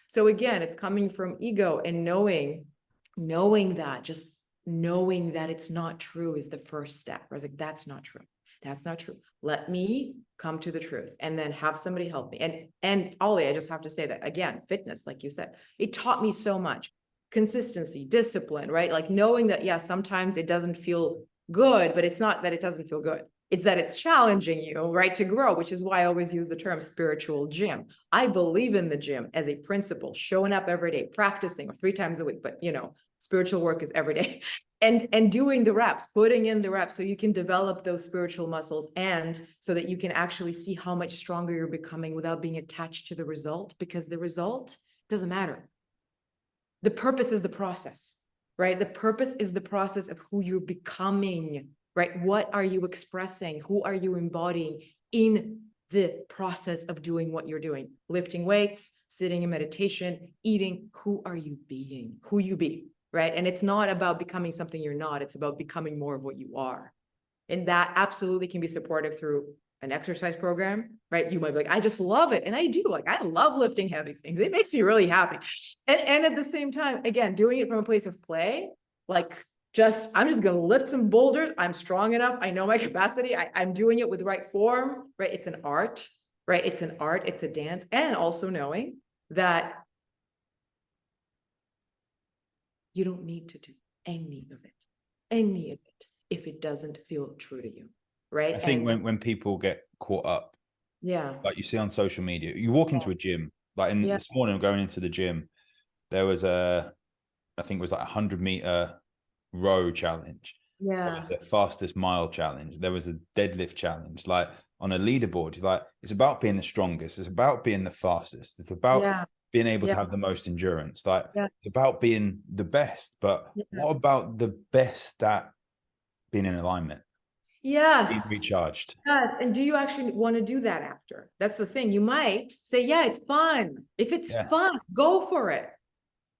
so again, it's coming from ego, and knowing that, just knowing that it's not true is the first step. I was like, that's not true. That's not true. Let me come to the truth, and then have somebody help me. And Ollie, I just have to say that again, fitness, like you said, it taught me so much. Consistency, discipline, right? Like knowing that, yeah, sometimes it doesn't feel good, but it's not that it doesn't feel good. It's that it's challenging you, right, to grow, which is why I always use the term spiritual gym. I believe in the gym as a principle, showing up every day, practicing, or 3 times a week, but spiritual work is every day. And doing the reps, putting in the reps so you can develop those spiritual muscles, and so that you can actually see how much stronger you're becoming without being attached to the result, because the result doesn't matter. The purpose is the process, right? The purpose is the process of who you're becoming, right? What are you expressing? Who are you embodying in the process of doing what you're doing? Lifting weights, sitting in meditation, eating. Who are you being? Who you be, right? And it's not about becoming something you're not. It's about becoming more of what you are. And that absolutely can be supported through an exercise program, right? You might be like, I just love it. And I do, like, I love lifting heavy things. It makes me really happy. And at the same time, again, doing it from a place of play, like I'm just going to lift some boulders. I'm strong enough. I know my capacity. I'm doing it with the right form, right? It's an art, right? It's an art. It's a dance. And also knowing that you don't need to do any of it, if it doesn't feel true to you, right? I think when people get caught up, yeah, like you see on social media, you walk into a gym, like this morning, I'm going into the gym, there was I think it was like 100-meter row challenge. There was a fastest mile challenge. There was a deadlift challenge. Like on a leaderboard, like it's about being the strongest. It's about being the fastest. It's about being able to have the most endurance. Like it's about being the best. But what about the best at being in alignment? Being recharged. Yes. And do you actually want to do that after? That's the thing. You might say, yeah, it's fun. If it's fun, go for it.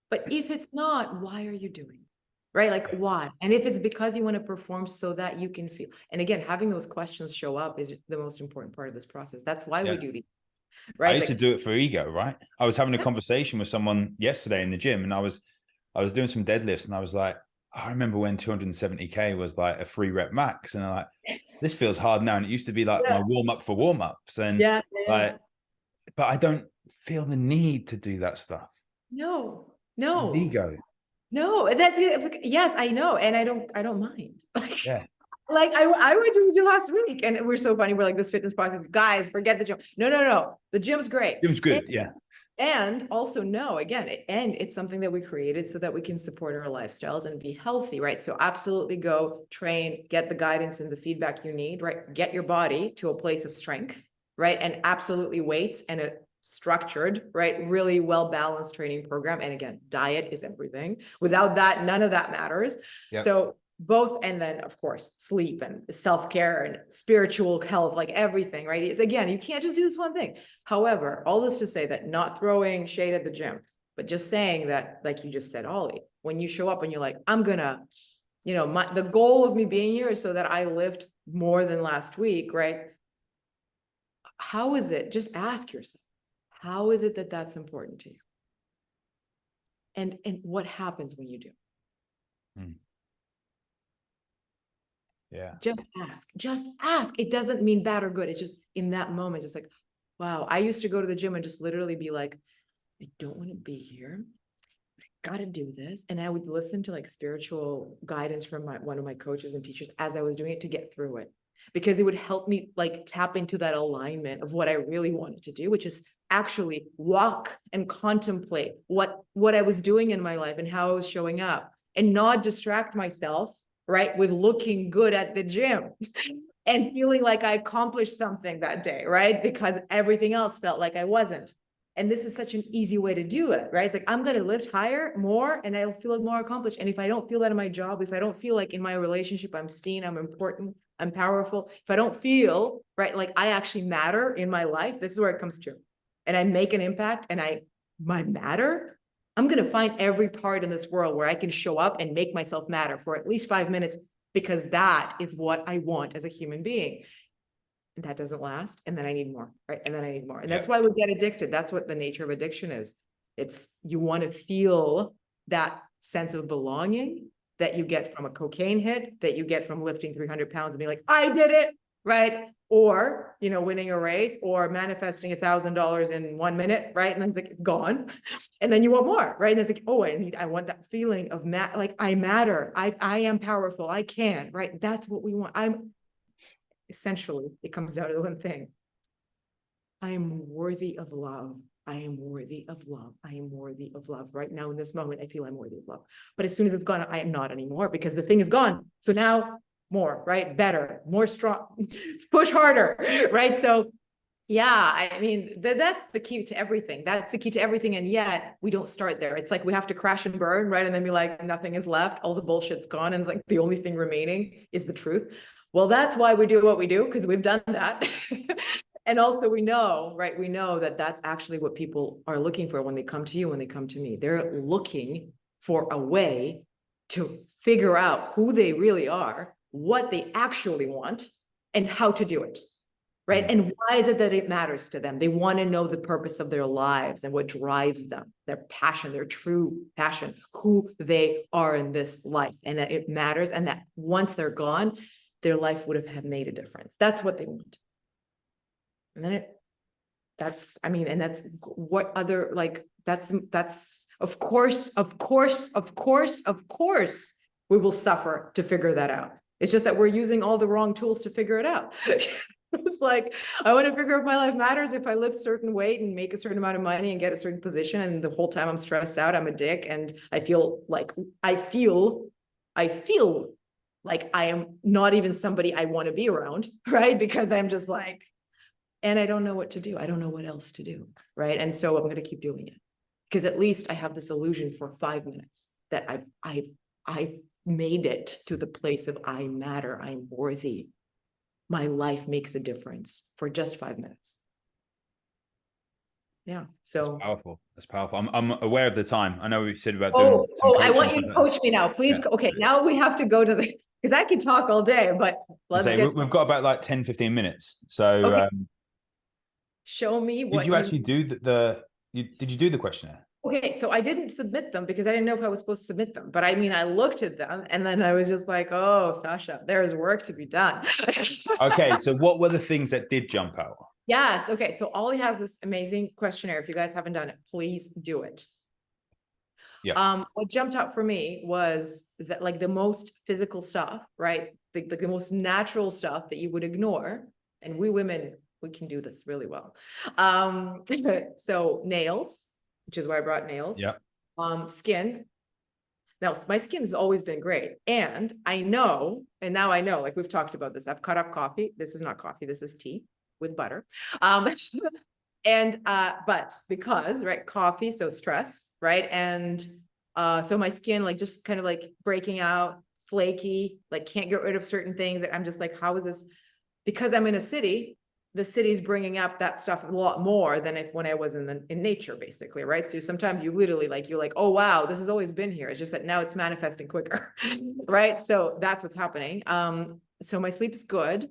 But if it's not, why are you doing it? Right? Like, why? And if it's because you want to perform so that you can feel, and again, having those questions show up is the most important part of this process. That's why we do these, right? I used to do it for ego, right? I was having a conversation with someone yesterday in the gym, and I was doing some deadlifts, and I was like, I remember when 270K was like a 3-rep max, and I'm like, this feels hard now. And it used to be like my warm-up for warm-ups. And like, but I don't feel the need to do that stuff. No. Ego. No, that's yes, I know. And I don't mind. Like I went to the gym last week, and we're so funny. We're like, this fitness process, guys, forget the gym. No. The gym's great. Gym's good. And also again, and it's something that we created so that we can support our lifestyles and be healthy, right? So absolutely go train, get the guidance and the feedback you need, right? Get your body to a place of strength, right? And absolutely weights and a structured, right? Really well-balanced training program. And again, diet is everything. Without that, none of that matters. So both, and then of course, sleep and self-care and spiritual health, like everything, right? It's, again, you can't just do this one thing. However, all this to say that, not throwing shade at the gym, but just saying that, like you just said, Ollie, when you show up and you're like, I'm gonna, the goal of me being here is so that I lift more than last week, right? How is it? Just ask yourself, how is it that that's important to you? And what happens when you do? Yeah. Just ask. It doesn't mean bad or good. It's just in that moment, just like, wow. I used to go to the gym and just literally be like, I don't want to be here. Got to do this. And I would listen to like spiritual guidance from one of my coaches and teachers as I was doing it to get through it, because it would help me like tap into that alignment of what I really wanted to do, which is actually walk and contemplate what I was doing in my life and how I was showing up, and not distract myself, right, with looking good at the gym and feeling like I accomplished something that day, right? Because everything else felt like I wasn't. And this is such an easy way to do it, right? It's like, I'm going to lift higher, more, and I'll feel more accomplished. And if I don't feel that in my job, if I don't feel like in my relationship, I'm seen, I'm important, I'm powerful, if I don't feel, right, like I actually matter in my life, this is where it comes true. And I make an impact and my matter, I'm going to find every part in this world where I can show up and make myself matter for at least 5 minutes, because that is what I want as a human being. And that doesn't last. And then I need more, right? And then I need more. And that's why we get addicted. That's what the nature of addiction is. It's, you want to feel that sense of belonging that you get from a cocaine hit, that you get from lifting 300 pounds and being like, I did it, right? Or, you know, winning a race, or manifesting $1,000 in 1 minute, right? And then it's like, it's gone. And then you want more, right? And it's like, oh, I want that feeling of like, I matter. I am powerful. I can, right? That's what we want. Essentially, it comes down to the one thing. I am worthy of love. I am worthy of love. I am worthy of love. Right now in this moment, I feel I'm worthy of love. But as soon as it's gone, I am not anymore, because the thing is gone. So now more, right? Better, more strong, push harder, right? So yeah, I mean, that's the key to everything. That's the key to everything. And yet we don't start there. It's like we have to crash and burn, right? And then be like, nothing is left. All the bullshit's gone. And it's like the only thing remaining is the truth. Well, that's why we do what we do, because we've done that. And also we know, right? We know that that's actually what people are looking for when they come to you, when they come to me. They're looking for a way to figure out who they really are, what they actually want, and how to do it. Right. And why is it that it matters to them? They want to know the purpose of their lives and what drives them, their passion, their true passion, who they are in this life, and that it matters. And that once they're gone, their life would have made a difference. That's what they want. And then that's what other, like, that's, of course, we will suffer to figure that out. It's just that we're using all the wrong tools to figure it out. It's like, I want to figure out if my life matters if I lift certain weight and make a certain amount of money and get a certain position. And the whole time I'm stressed out, I'm a dick. And I feel like I am not even somebody I want to be around, right? Because I'm just like, and I don't know what to do. I don't know what else to do, right? And so I'm going to keep doing it, because at least I have this illusion for 5 minutes that I've made it to the place of I matter, I'm worthy. My life makes a difference for just 5 minutes. Yeah. So that's powerful. That's powerful. I'm aware of the time. I know we said about doing. I want you to coach me now, please. Yeah. Okay. Now we have to go to the, because I can talk all day, but we've got about like 10, 15 minutes. So okay. Show me what did you actually do did you do the questionnaire? Okay, so I didn't submit them because I didn't know if I was supposed to submit them. But I mean, I looked at them and then I was just like, oh, Sasha, there's work to be done. Okay, so what were the things that did jump out? Yes. Okay, so Ollie has this amazing questionnaire. If you guys haven't done it, please do it. Yeah. What jumped out for me was that, like, the most physical stuff, right? The most natural stuff that you would ignore. And we women, we can do this really well. So nails, which is why I brought nails. Yeah. Skin. Now, my skin has always been great. And I know, and now I know, like we've talked about this, I've cut off coffee. This is not coffee, this is tea with butter. But because, right, coffee, so stress, right? And so my skin, like, just kind of like breaking out, flaky, like can't get rid of certain things. I'm just like, how is this? Because I'm in a city, the city's bringing up that stuff a lot more than when I was in nature, basically, right? So sometimes you literally, like, you're like, oh, wow, this has always been here. It's just that now it's manifesting quicker, right? So that's what's happening. So my sleep is good.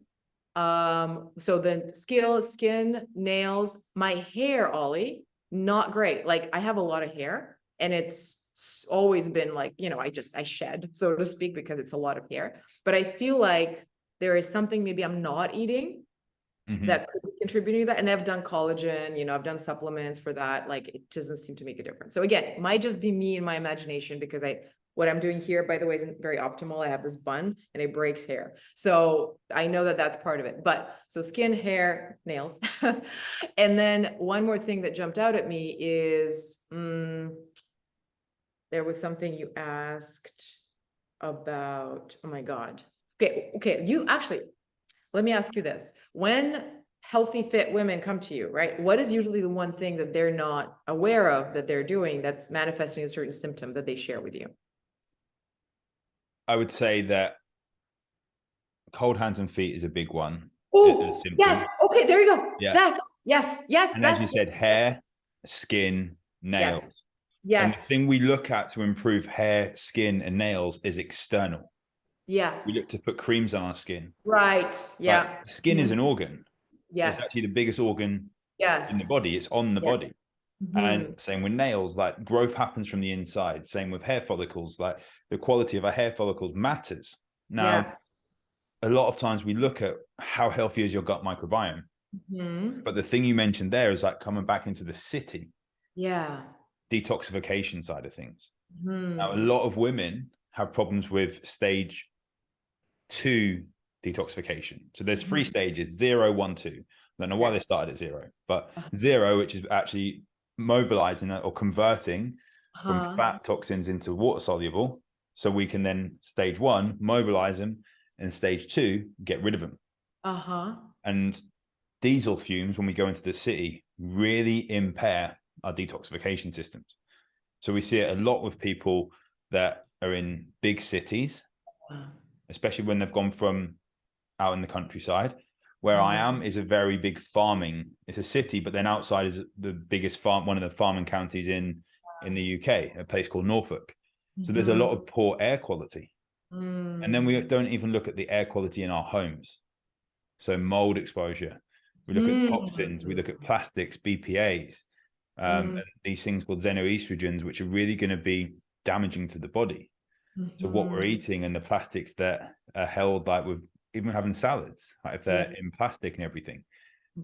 So the skin, nails, my hair, Ollie, not great. Like, I have a lot of hair and it's always been like, I shed, so to speak, because it's a lot of hair. But I feel like there is something maybe I'm not eating that could be contributing to that. And I've done collagen, I've done supplements for that. Like, it doesn't seem to make a difference. So again, it might just be me and my imagination, because what I'm doing here, by the way, isn't very optimal. I have this bun and it breaks hair. So I know that that's part of it. But so skin, hair, nails. And then one more thing that jumped out at me is, there was something you asked about, oh my God. Okay. Let me ask you this. When healthy, fit women come to you, right? What is usually the one thing that they're not aware of that they're doing that's manifesting a certain symptom that they share with you? I would say that cold hands and feet is a big one. Oh, yes. Okay, there you go. Yeah. Yes. And as you said, hair, skin, nails. Yes. And the thing we look at to improve hair, skin, and nails is external. Yeah. We look to put creams on our skin. Right. Yeah. But the skin is an organ. Yes. It's actually the biggest organ Yes. in the body. It's on the body. And same with nails, like growth happens from the inside. Same with hair follicles, like the quality of our hair follicles matters. Now, a lot of times we look at how healthy is your gut microbiome. But the thing you mentioned there is like coming back into the city. Yeah. Detoxification side of things. Now, a lot of women have problems with stage 2 detoxification. So there's 3 stages: 0, 1, 2. I don't know why they started at 0, but 0, which is actually mobilizing or converting from fat toxins into water soluble, so we can then stage 1 mobilize them, and stage 2 get rid of them. And diesel fumes, when we go into the city, really impair our detoxification systems. So we see it a lot with people that are in big cities, especially when they've gone from out in the countryside. Where I am is a very big farming. It's a city, but then outside is the biggest farm, one of the farming counties in the UK, a place called Norfolk. So there's a lot of poor air quality. And then we don't even look at the air quality in our homes. So mold exposure. We look at toxins. We look at plastics, BPAs, and these things called xenoestrogens, which are really going to be damaging to the body. So what we're eating and the plastics that are held, like with even having salads, like if they're in plastic and everything,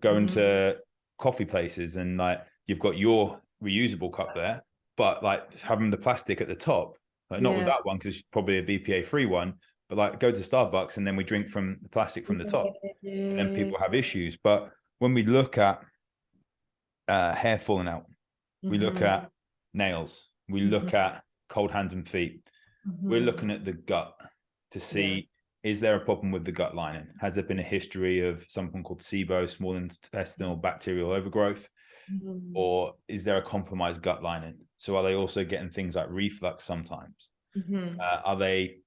going to coffee places and like you've got your reusable cup there, but like having the plastic at the top, like not with that one because it's probably a BPA free one, but like go to Starbucks and then we drink from the plastic from the top, and then people have issues. But when we look at hair falling out, we look at nails, we look at cold hands and feet, we're looking at the gut to see, is there a problem with the gut lining? Has there been a history of something called SIBO, small intestinal bacterial overgrowth? Or is there a compromised gut lining? So are they also getting things like reflux sometimes? Are they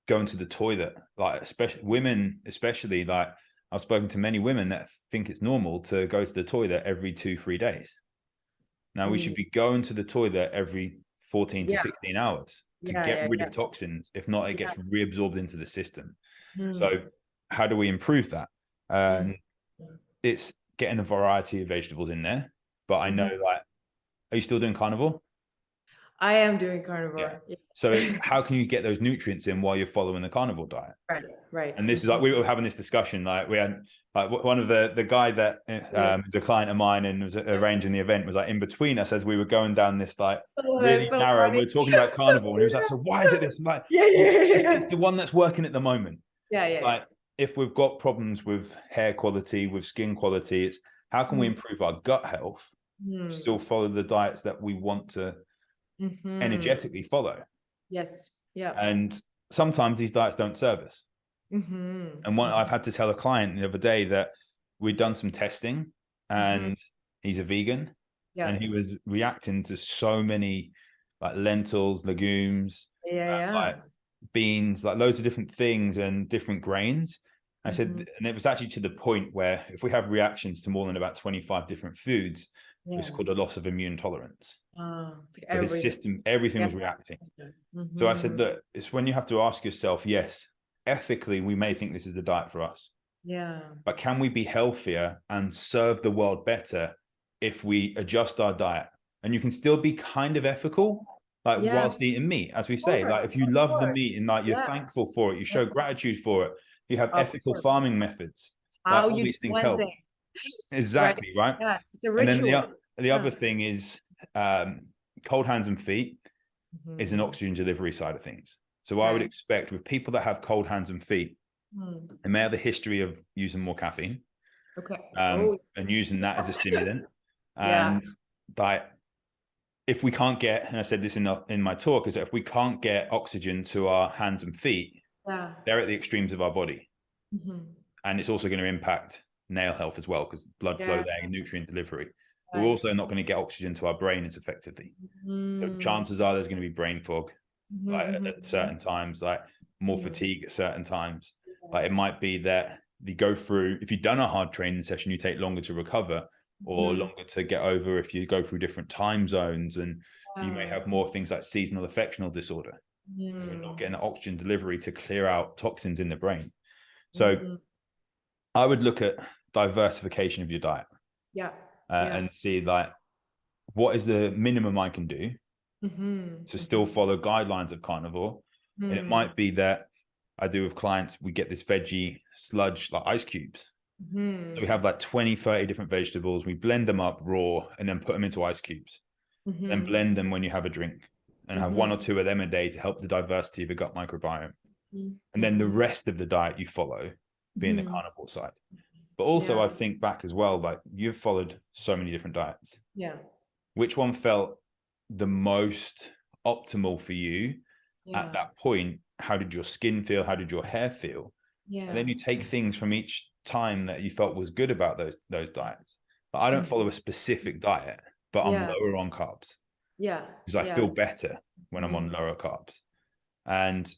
going to the toilet? Like especially women, like I've spoken to many women that think it's normal to go to the toilet every 2-3 days. Now we should be going to the toilet every 14 to 16 hours to get rid of toxins. If not, it gets reabsorbed into the system. So how do we improve that? It's getting a variety of vegetables in there. But I know, like, are you still doing carnivore? I am doing carnivore. Yeah. So it's how can you get those nutrients in while you're following the carnivore diet? Right. And this is like, we were having this discussion, like we had like one of the guy that is a client of mine and was arranging the event, was like in between us as we were going down this like really so narrow, funny. and we were talking about carnivore, and he was like, so why is it this? I'm like, it's the one that's working at the moment. Like if we've got problems with hair quality, with skin quality, it's how can we improve our gut health, still follow the diets that we want to energetically follow. Yes. Yeah. And sometimes these diets don't serve us. And I've had to tell a client the other day that we'd done some testing, and he's a vegan, and he was reacting to so many like lentils, legumes, like beans, like loads of different things and different grains. I said, and it was actually to the point where if we have reactions to more than about 25 different foods, it's called a loss of immune tolerance. It's like his system, everything was reacting. So I said, look, it's when you have to ask yourself, yes, ethically, we may think this is the diet for us. But can we be healthier and serve the world better if we adjust our diet, and you can still be kind of ethical, like whilst eating meat, as we say. Like if you love the meat and like you're thankful for it, you show gratitude for it, you have ethical farming methods, like How all you do these things one help. thing, right? Exactly, right? Yeah, it's a And then ritual. the other thing is cold hands and feet is an oxygen delivery side of things. So I would expect with people that have cold hands and feet, they may have a history of using more caffeine, and using that as a stimulant. And like, if we can't get, and I said this in my talk, is that if we can't get oxygen to our hands and feet, they're at the extremes of our body. And it's also going to impact nail health as well, because blood flow there, nutrient delivery. We're also not going to get oxygen to our brain as effectively. So chances are there's going to be brain fog, like at certain times, like more fatigue at certain times. Like it might be that you go through, if you've done a hard training session, you take longer to recover or longer to get over if you go through different time zones, and you may have more things like seasonal affectional disorder. You're not getting the oxygen delivery to clear out toxins in the brain. So I would look at diversification of your diet. And see like, what is the minimum I can do to still follow guidelines of carnivore. And it might be that I do with clients, we get this veggie sludge, like ice cubes. So we have like 20, 30 different vegetables. We blend them up raw and then put them into ice cubes. Then blend them when you have a drink, and have 1 or 2 of them a day to help the diversity of the gut microbiome. And then the rest of the diet you follow being the carnivore side. But also I think back as well, like you've followed so many different diets. Which one felt the most optimal for you at that point? How did your skin feel? How did your hair feel? And then you take things from each time that you felt was good about those diets. But I don't follow a specific diet, but I'm lower on carbs. Because I feel better when I'm on lower carbs. And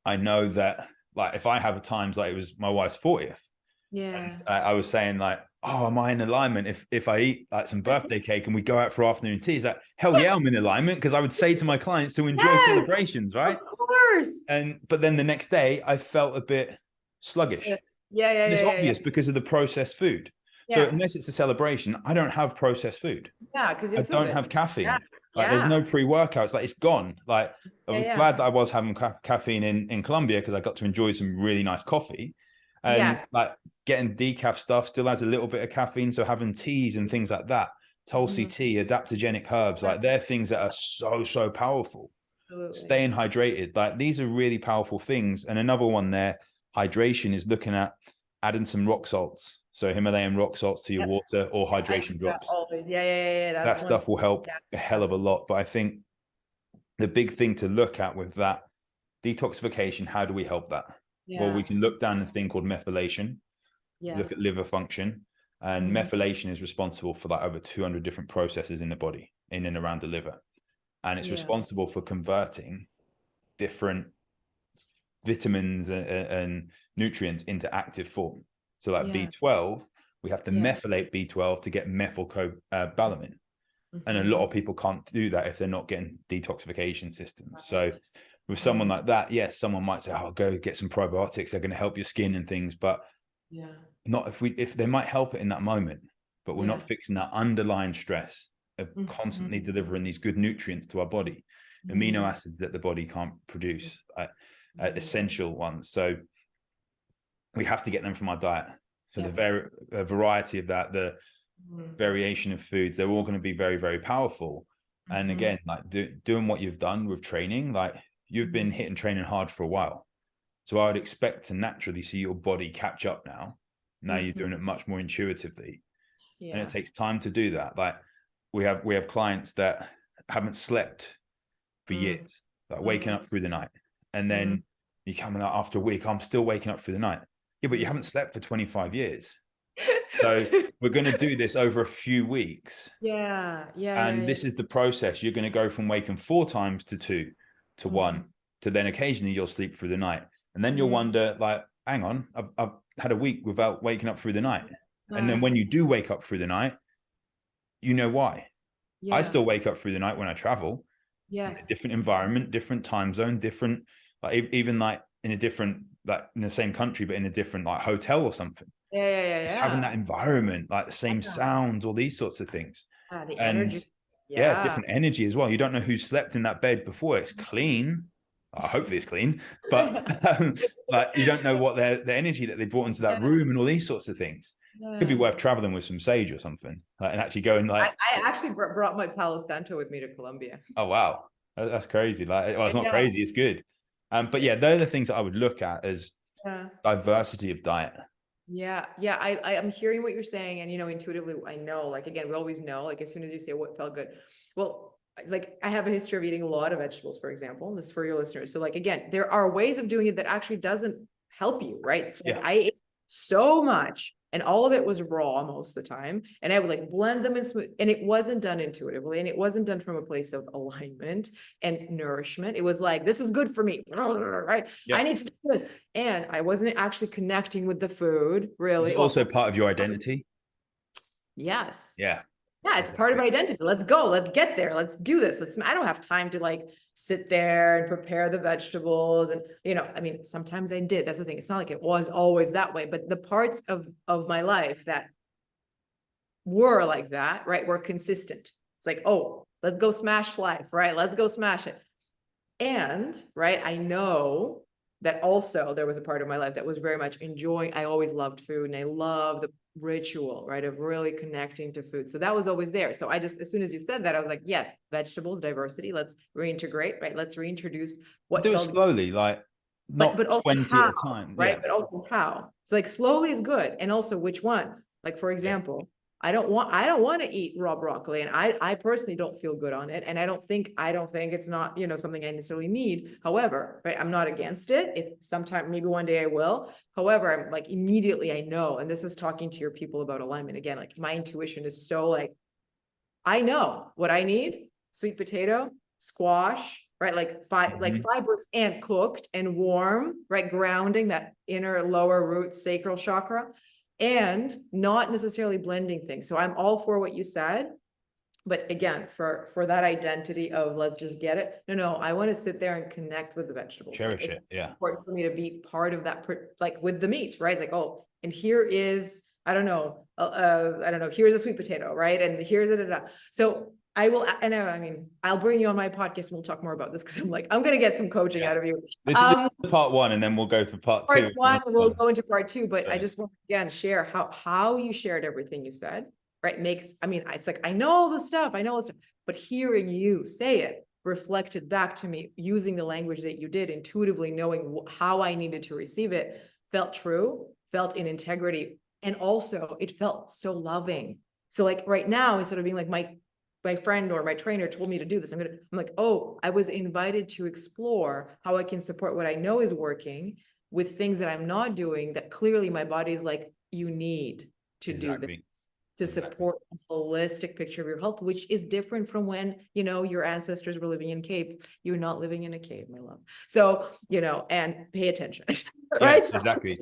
I know that, like, if I have times, like it was my wife's 40th, and I was saying like, oh, am I in alignment if I eat like some birthday cake and we go out for afternoon tea? Is that, hell yeah, I'm in alignment, because I would say to my clients to enjoy celebrations, right? Of course. But then the next day I felt a bit sluggish. And it's obvious because of the processed food. So unless it's a celebration, I don't have processed food. Because I don't have caffeine. Like there's no pre-workouts. Like it's gone. Like I'm glad that I was having caffeine in Colombia, because I got to enjoy some really nice coffee. And like getting decaf stuff still has a little bit of caffeine. So having teas and things like that, Tulsi tea, adaptogenic herbs, like they're things that are so powerful. Staying hydrated, like these are really powerful things. And another one there, hydration, is looking at adding some rock salts. So Himalayan rock salts to your water, or hydration drops. That stuff will help a hell of a lot. But I think the big thing to look at with that detoxification, how do we help that? Well, we can look down a thing called methylation, look at liver function. And methylation is responsible for like over 200 different processes in the body, in and around the liver. And it's responsible for converting different vitamins and nutrients into active form. So like B12, we have to methylate B12 to get methylcobalamin. And a lot of people can't do that if they're not getting detoxification systems. So with someone like that, yes, someone might say, oh, go get some probiotics, they're going to help your skin and things. But not if they might help it in that moment, but we're not fixing that underlying stress of constantly delivering these good nutrients to our body, amino acids that the body can't produce, essential ones. So we have to get them from our diet. So the variety of that, the variation of foods, they're all going to be very powerful. And again, like doing what you've done with training, like you've been hitting training hard for a while. So I would expect to naturally see your body catch up now. Now you're doing it much more intuitively. And it takes time to do that. Like we have clients that haven't slept for years, like waking up through the night. And then you come out after a week, I'm still waking up through the night. Yeah, but you haven't slept for 25 years. So we're going to do this over a few weeks. And this is the process. You're going to go from waking 4 times to 2 to 1, to then occasionally you'll sleep through the night. And then you'll wonder, like, hang on, I've had a week without waking up through the night. And then when you do wake up through the night, you know why. I still wake up through the night when I travel. In a different environment, different time zone, different, like even like in a different, like in the same country, but in a different like hotel or something. It's having that environment, like the same sounds, all these sorts of things. The And energy. yeah, Yeah. different energy as well. You don't know who slept in that bed before. It's clean. Hopefully it's clean, but you don't know what the energy that they brought into that Yeah. room and all these sorts of things. Could be Yeah. worth traveling with some sage or something, and actually going like, I actually brought my Palo Santo with me to Colombia. oh wow, that's crazy. Like, well, it's not Yeah. crazy, it's good. But yeah, they're the things that I would look at as Yeah. diversity of diet. Yeah, yeah, I'm hearing what you're saying, and intuitively, I know, like, again, we always know, like, as soon as you say what felt good. Well, like, I have a history of eating a lot of vegetables, for example. This is for your listeners. So, like, again, there are ways of doing it that actually doesn't help you, right? So, like, Yeah. I ate so much, and all of it was raw most of the time, and I would like blend them in smooth, and it wasn't done intuitively, and it wasn't done from a place of alignment and nourishment. It was like, this is good for me, right? Yeah. I need to do this. And I wasn't actually connecting with the food, really. It's Well, also part of your identity. yes. Yeah. Yeah, it's part of my identity. Let's go. Let's get there. Let's do this. I don't have time to like sit there and prepare the vegetables. And, I mean, sometimes I did. That's the thing. It's not like it was always that way, but the parts of my life that were like that, right, were consistent. It's like, oh, let's go smash life, right? Let's go smash it. And, right, I know that also there was a part of my life that was very much enjoying. I always loved food, and I love the ritual, right, of really connecting to food. So that was always there. So I just, as soon as you said that, I was like, yes, vegetables, diversity, let's reintegrate, right? Let's reintroduce what Do it felt, slowly, like not but also 20 how, at a time. right? Yeah. But also how. So like slowly is good. And also which ones? Like, for Yeah. example, I don't want to eat raw broccoli, and I personally don't feel good on it, and I don't think it's not something I necessarily need. However, right, I'm not against it. If sometime, maybe one day I will. However, I'm like, immediately I know, and this is talking to your people about alignment again. Like, my intuition is so like, I know what I need: sweet potato, squash, right? Like like fibers and cooked and warm, right? Grounding that inner lower root sacral chakra, and not necessarily blending things. So I'm all for what you said. But again, for that identity of let's just get it. No, I want to sit there and connect with the vegetables. Like, Cherish it's it. Yeah. important for me to be part of that, like with the meat, right? It's like, oh, and here is, I don't know, here's a sweet potato, right? And here's it. So I will, and I mean, I'll bring you on my podcast and we'll talk more about this, because I'm like, I'm gonna get some coaching out of you. This is part one, and then we'll go for part two. Part one, we'll go into part two, but So, I just want to again share how you shared everything you said, right? I mean, it's like, I know all the stuff, but hearing you say it reflected back to me using the language that you did, intuitively knowing how I needed to receive it, felt true, felt in integrity, and also it felt so loving. So like right now, instead of being like my friend or my trainer told me to do this, I'm like, oh, I was invited to explore how I can support what I know is working with things that I'm not doing, that clearly my body is like, you need to do this to support a holistic picture of your health, which is different from when, your ancestors were living in caves. You're not living in a cave, my love. So, and pay attention, right? Exactly.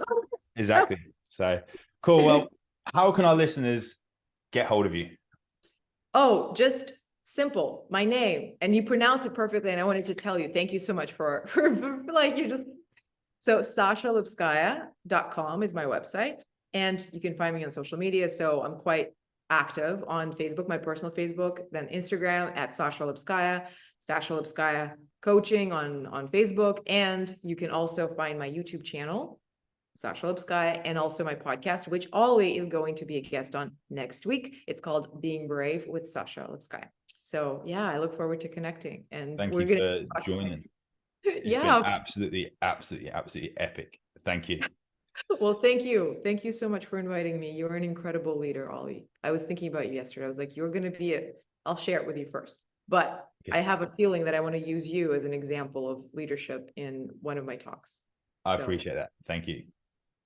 So cool. Well, how can our listeners get hold of you? Oh, just simple, my name, and you pronounce it perfectly. And I wanted to tell you, thank you so much for like, so SashaLipskaia.com is my website, and you can find me on social media. So I'm quite active on Facebook, my personal Facebook, then Instagram at Sasha Lipskaia, Sasha Lipskaia Coaching on Facebook. And you can also find my YouTube channel, Sasha Lipskaia, and also my podcast, which Ollie is going to be a guest on next week. It's called Being Brave with Sasha Lipskaia. So yeah, I look forward to connecting, and Thank we're you going for joining. It's been absolutely epic. Thank you. Well, thank you. Thank you so much for inviting me. You're an incredible leader, Ollie. I was thinking about you yesterday. I was like, you're going to be I'll share it with you first, but I have a feeling that I want to use you as an example of leadership in one of my talks. I appreciate that. Thank you.